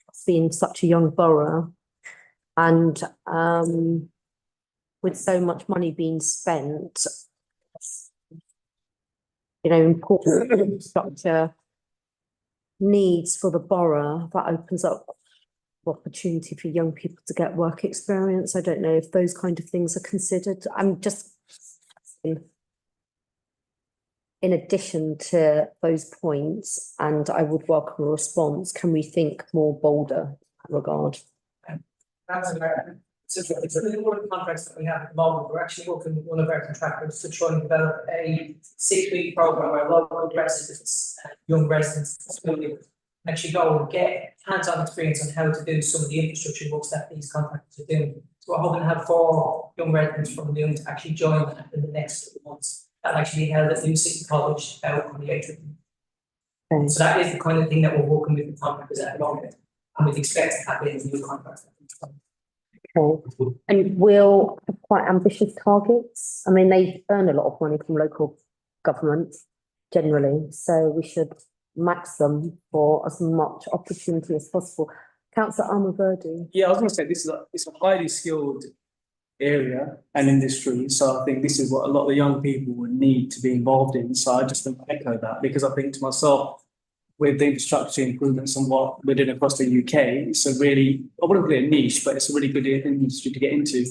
us being such a young borough and with so much money being spent, important infrastructure needs for the borough, that opens up opportunity for young people to get work experience. I don't know if those kind of things are considered. I'm just in addition to those points, and I would welcome a response. Can we think more bolder in that regard? That's American. It's a little more of the contracts that we have at the moment. We're actually working with one of our contractors to try and develop a 6-week program where local residents, young residents, actually go and get hands-on experience on how to do some of the infrastructure works that these contractors are doing. So we're hoping to have 4 young residents from Lyon to actually join that in the next months. That actually be held at New City College out on the atrium. So that is the kind of thing that we're working with the contractors at the moment, and we'd expect to have in a new contract. Okay. And we'll have quite ambitious targets. I mean, they earn a lot of money from local government generally, so we should max them for as much opportunity as possible. Councillor Almaverdi. Yeah, I was going to say it's a highly skilled area and industry, so I think this is what a lot of the young people would need to be involved in. So I just echo that, because I think to myself, with the infrastructure improvements and what we're doing across the UK, it's a really, I wouldn't call it a niche, but it's a really good industry to get into.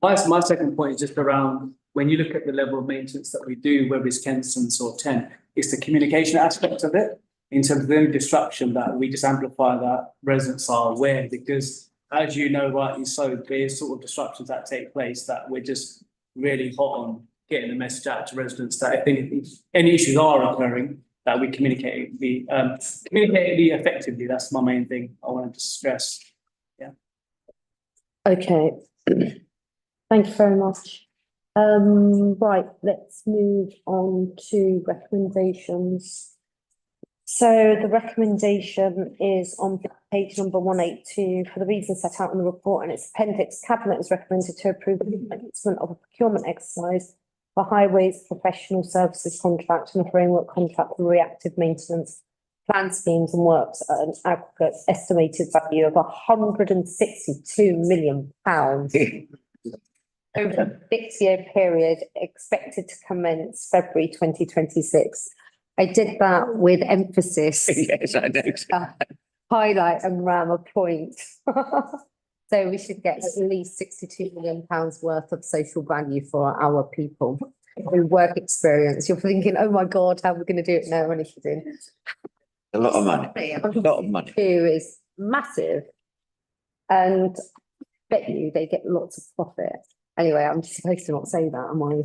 My second point is just around, when you look at the level of maintenance that we do, whether it's Kensington's or 10, it's the communication aspect of it, in terms of the disruption, that we just amplify that residents are aware, because as you know, rightly so, there's sort of disruptions that take place that we're just really hot on getting the message out to residents that if any issues are occurring, that we communicate effectively. That's my main thing I wanted to stress. Yeah. Okay. Thank you very much. Right, let's move on to recommendations. So the recommendation is on page number 182 for the reasons set out in the report and its appendix. Cabinet is recommended to approve the commencement of a procurement exercise for highways professional services contract and a framework contract for reactive maintenance plan schemes and works at an aggregate estimated value of £162 million over a 6-year period, expected to commence February 2026. I did that with emphasis. Yes, I know. Highlight and ram a point. So we should get at least £62 million worth of social value for our people through work experience. You're thinking, oh my God, how are we going to do it now? And A lot of money. A lot of money. Is massive, and bet you they get lots of profit. Anyway, I'm just supposed to not say that, am I?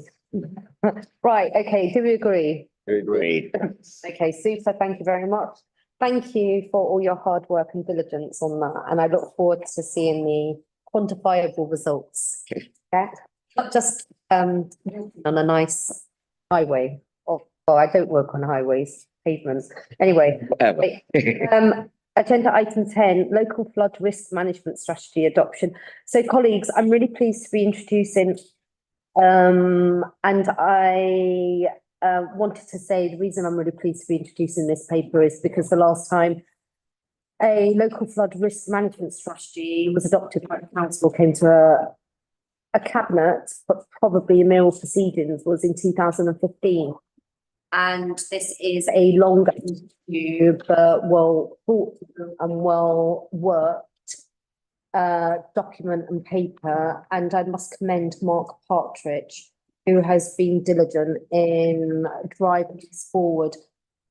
Right. Okay. Do we agree? Agreed. Okay. Super. Thank you very much. Thank you for all your hard work and diligence on that, and I look forward to seeing the quantifiable results. Yeah, not just on a nice highway. Well, I don't work on highways, pavements. Anyway, agenda item 10: local flood risk management strategy adoption. So, colleagues, I'm really pleased to be introducing, and I wanted to say the reason I'm really pleased to be introducing this paper is because the last time a local flood risk management strategy was adopted by the council came to a cabinet, but probably mayoral proceedings was in 2015. And this is a long overdue, but well thought and well worked document and paper. And I must commend Mark Partridge who has been diligent in driving this forward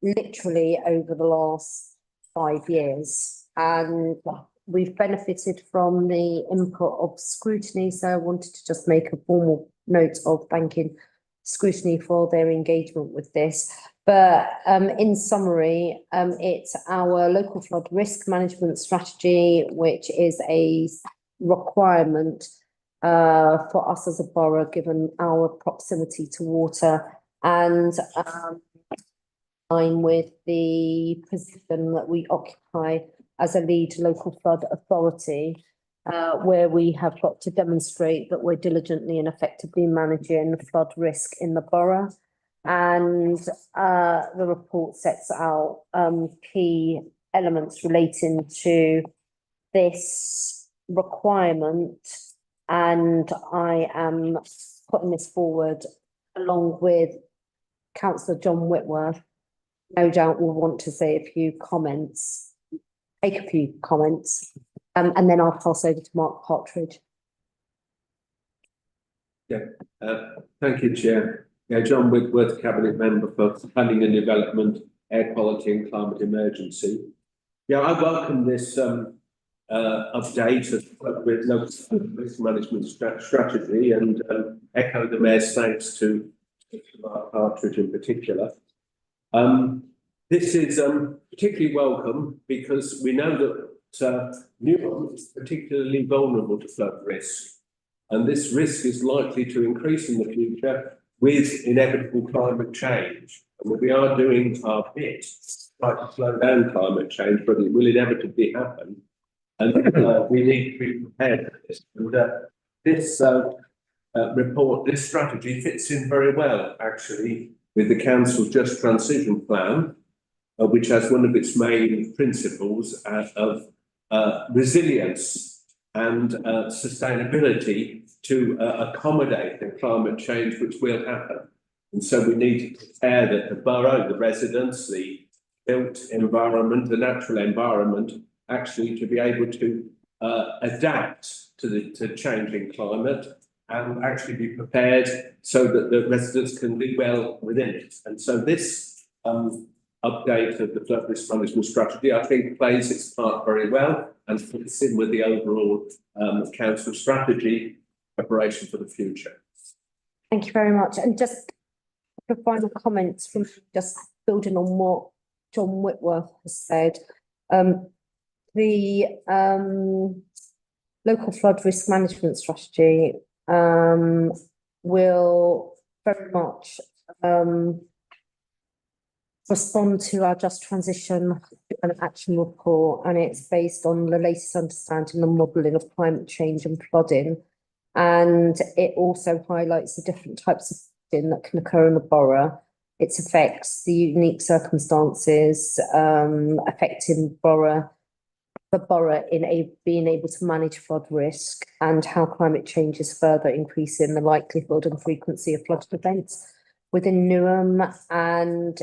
literally over the last 5 years. And we've benefited from the input of scrutiny, so I wanted to just make a formal note of thanking scrutiny for their engagement with this. But in summary, it's our local flood risk management strategy, which is a requirement for us as a borough, given our proximity to water, and line with the position that we occupy as a lead local flood authority, where we have got to demonstrate that we're diligently and effectively managing flood risk in the borough. And the report sets out key elements relating to this requirement, and I am putting this forward along with Councillor John Whitworth. No doubt will want to say a few comments, take a few comments, and then I'll pass over to Mark Partridge. Thank you, Chair. John Whitworth, Cabinet Member for Planning and Development, Air Quality and Climate Emergency. I welcome this update with local risk management strategy, and echo the Mayor's thanks to Mark Partridge in particular. This is particularly welcome because we know that Newham is particularly vulnerable to flood risk, and this risk is likely to increase in the future with inevitable climate change. And we are doing our bit to try to slow down climate change, but it will inevitably happen. And we need to be prepared for this. And this report, this strategy fits in very well, actually, with the Council's Just Transition Plan, which has one of its main principles of resilience and sustainability to accommodate the climate change which will happen. And so we need to prepare that the borough, the residents, the built environment, the natural environment, actually to be able to adapt to the changing climate and actually be prepared so that the residents can live well within it. And so this update of the flood risk management strategy, I think, plays its part very well and fits in with the overall council strategy preparation for the future. Thank you very much. And just the final comments from just building on what John Whitworth has said. The local flood risk management strategy will very much respond to our Just Transition and Action Report, and it's based on the latest understanding and modelling of climate change and flooding. And it also highlights the different types of flooding that can occur in the borough, its effects, the unique circumstances affecting the borough in being able to manage flood risk, and how climate change is further increasing the likelihood and frequency of flood events within Newham. And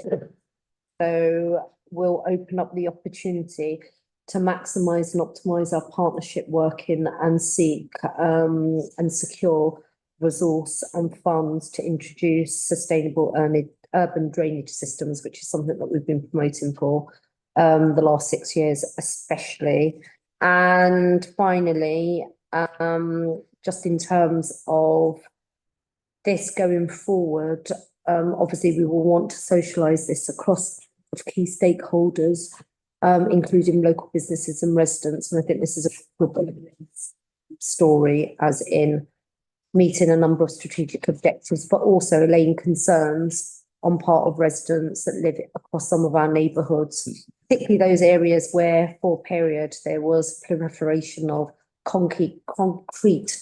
so we'll open up the opportunity to maximise and optimise our partnership working and seek and secure resource and funds to introduce sustainable urban drainage systems, which is something that we've been promoting for the last 6 years especially. And finally, just in terms of this going forward, obviously we will want to socialise this across key stakeholders, including local businesses and residents. And I think this is a good story, as in meeting a number of strategic objectives, but also allaying concerns on part of residents that live across some of our neighbourhoods, particularly those areas where for a period there was proliferation of concrete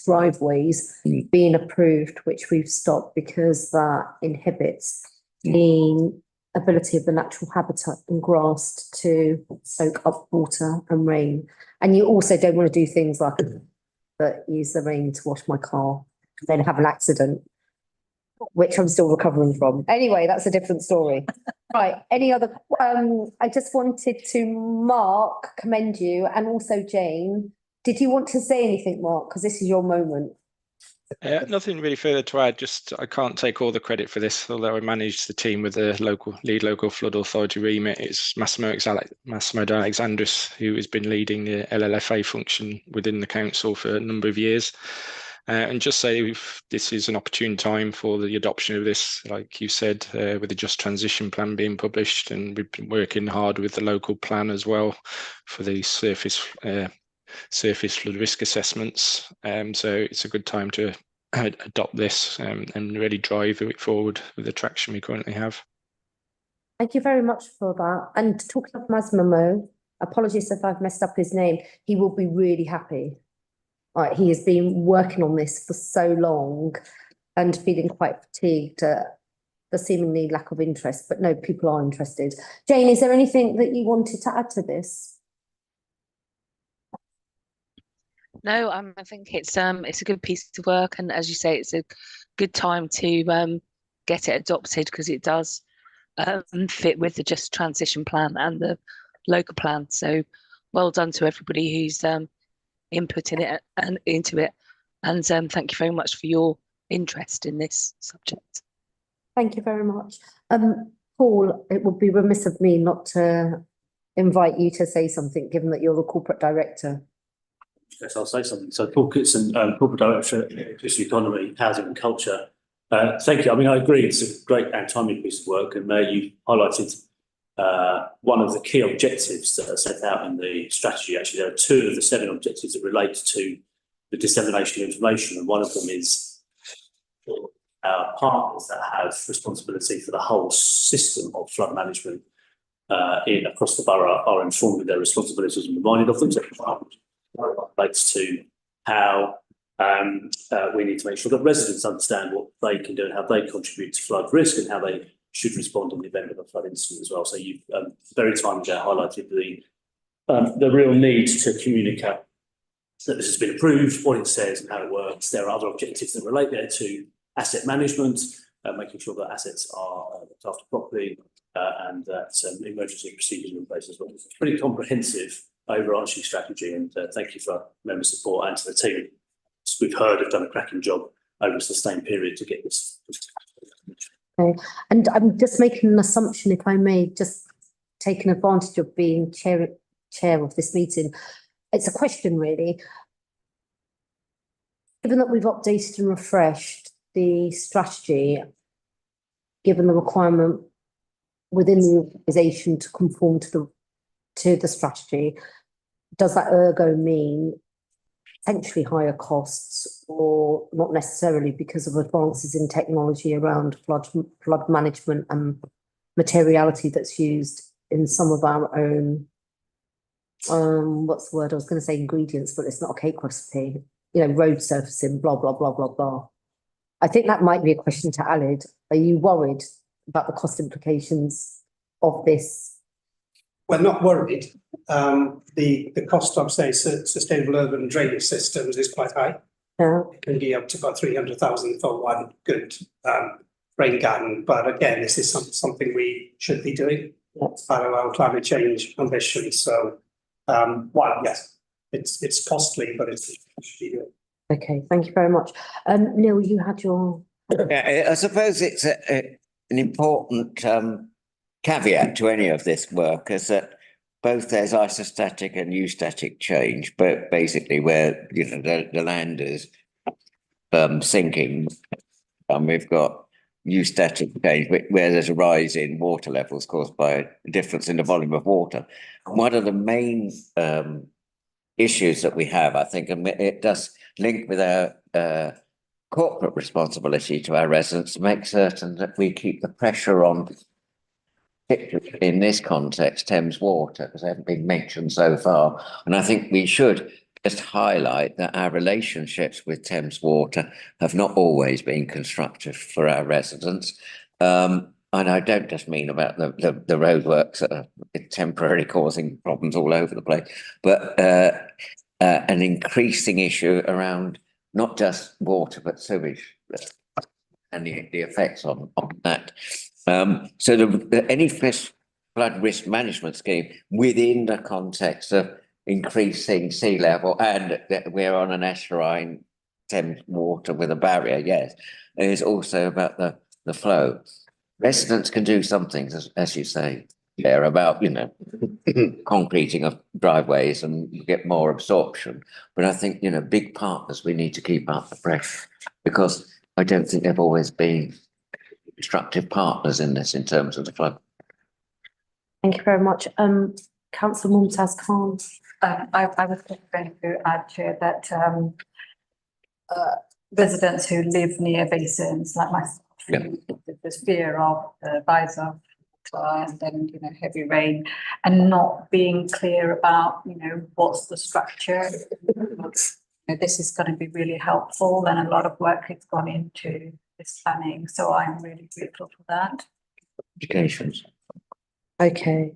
driveways being approved, which we've stopped because that inhibits the ability of the natural habitat and grass to soak up water and rain. And you also don't want to do things like that, use the rain to wash my car, then have an accident, which I'm still recovering from. Anyway, that's a different story. Right, any other, I just wanted to, Mark, commend you, and also Jane. Did you want to say anything, Mark? Because this is your moment. Nothing really further to add, just I can't take all the credit for this, although I managed the team with the local flood authority remit. It's Massimo Alexandris who has been leading the LLFA function within the council for a number of years. And just say this is an opportune time for the adoption of this, like you said, with the Just Transition Plan being published, and we've been working hard with the local plan as well for the surface flood risk assessments. So it's a good time to adopt this and really drive it forward with the traction we currently have. Thank you very much for that. And talking of Massimo, apologies if I've messed up his name, he will be really happy. He has been working on this for so long and feeling quite fatigued at the seemingly lack of interest, but no, people are interested. Jane, is there anything that you wanted to add to this? No, I think it's a good piece of work, and as you say, it's a good time to get it adopted because it does fit with the Just Transition Plan and the local plan. So well done to everybody who's inputting it and into it, and thank you very much for your interest in this subject. Thank you very much. Paul, it would be remiss of me not to invite you to say something, given that you're the corporate director. Yes, I'll say something. So Paul Kitson, Corporate Director at Inclusive Economy, Housing and Culture. Thank you. I mean, I agree, it's a great and timely piece of work, and you highlighted one of the key objectives that are set out in the strategy. Actually, there are 2 of the 7 objectives that relate to the dissemination of information, and one of them is our partners that have responsibility for the whole system of flood management across the borough are informed of their responsibilities and reminded of them. So relates to how we need to make sure that residents understand what they can do and how they contribute to flood risk and how they should respond in the event of a flood incident as well. So you've very timely highlighted the real need to communicate that this has been approved, what it says and how it works. There are other objectives that relate there to asset management, making sure that assets are looked after properly and that emergency procedures are in place as well. It's a pretty comprehensive overarching strategy, and thank you for member support and to the team. As we've heard, have done a cracking job over a sustained period to get this. Okay, and I'm just making an assumption, if I may, just taking advantage of being chair of this meeting. It's a question, really. Given that we've updated and refreshed the strategy, given the requirement within the organisation to conform to the strategy, does that ergo mean potentially higher costs, or not necessarily because of advances in technology around flood management and materiality that's used in some of our own what's the word I was going to say, ingredients, but it's not a cake recipe, road surfacing, blah blah blah blah blah. I think that might be a question to Alid. Are you worried about the cost implications of this? We're not worried. The cost of, say, sustainable urban drainage systems is quite high. Yeah. It can be up to about 300,000 for one good rain garden. But again, this is something we should be doing. It's part of our climate change ambition. So, yes, it's costly, but it should be doing. Okay, thank you very much. Neil, you had your... Yeah, I suppose it's an important caveat to any of this work is that both there's isostatic and eustatic change, but basically where the land is sinking, we've got eustatic change where there's a rise in water levels caused by a difference in the volume of water. One of the main issues that we have, I think, and it does link with our corporate responsibility to our residents, to make certain that we keep the pressure on, in this context, Thames Water, because they haven't been mentioned so far. And I think we should just highlight that our relationships with Thames Water have not always been constructive for our residents. And I don't just mean about the roadworks that are temporarily causing problems all over the place, but an increasing issue around not just water, but sewage and the effects on that. So any flood risk management scheme within the context of increasing sea level, and that we're on an estuarine Thames water with a barrier, yes. It is also about the flow. Residents can do something, as you say, there about, concreting of driveways and you get more absorption. But I think, big partners, we need to keep up the pressure because I don't think they've always been constructive partners in this in terms of the flood. Thank you very much. Councillor Mumtaz Khan. I was just going to add, Chair, that residents who live near basins like myself, there's fear of the rise of water and then, heavy rain and not being clear about, what's the structure. This is going to be really helpful and a lot of work has gone into this planning. So I'm really grateful for that. Education. Okay.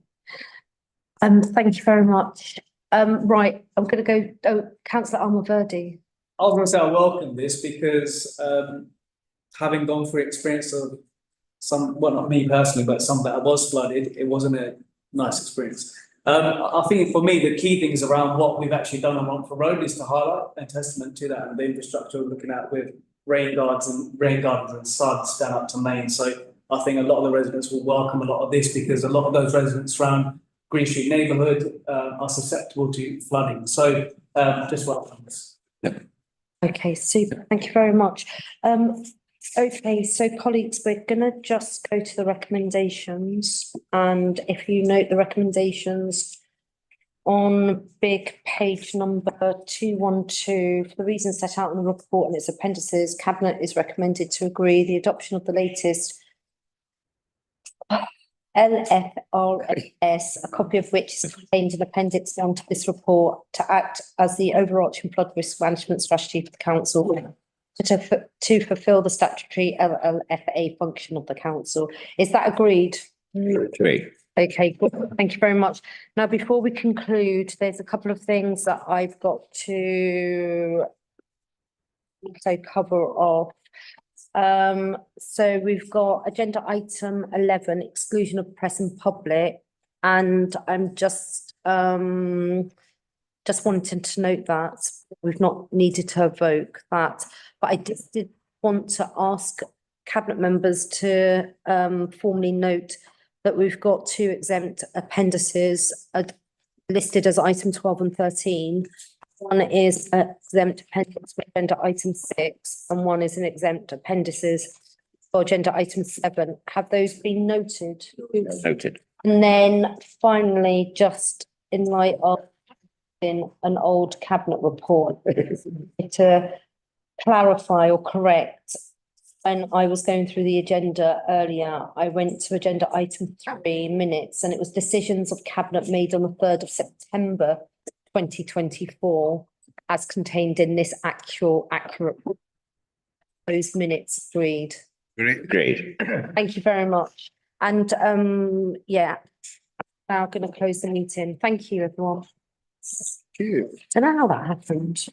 Thank you very much. Right, I'm going to go, Councillor Almoverdi. I was going to say I welcome this because having gone through experience of some, well, not me personally, but some that was flooded, it wasn't a nice experience. I think for me, the key things around what we've actually done on Romford Road is to highlight a testament to that and the infrastructure we're looking at with rain gardens and suds down up to Main. So I think a lot of the residents will welcome a lot of this because a lot of those residents around Green Street neighbourhood are susceptible to flooding. So just welcome this. Okay, super. Thank you very much. Okay, so colleagues, we're going to just go to the recommendations. And if you note the recommendations on big page number 212, for the reasons set out in the report and its appendices, Cabinet is recommended to agree the adoption of the latest LFRS, a copy of which is contained in Appendix 1 to this report, to act as the overarching flood risk management strategy for the council to fulfil the statutory LLFA function of the council. Is that agreed? Agreed. Okay, good. Thank you very much. Now, before we conclude, there's a couple of things that I've got to also cover off. So we've got agenda item 11, exclusion of press and public, and I'm just wanting to note that we've not needed to evoke that, but I did want to ask Cabinet members to formally note that we've got two exempt appendices listed as item 12 and 13. One is exempt appendix for agenda item 6, and one is an exempt appendices for agenda item 7. Have those been noted? Noted. And then finally, just in light of in an old cabinet report, to clarify or correct, when I was going through the agenda earlier, I went to agenda item 3 minutes, and it was decisions of cabinet made on the 3rd of September 2024, as contained in this accurate those minutes agreed. Agreed. Thank you very much. And yeah, now going to close the meeting. Thank you, everyone. Thank you. I don't know how that happened.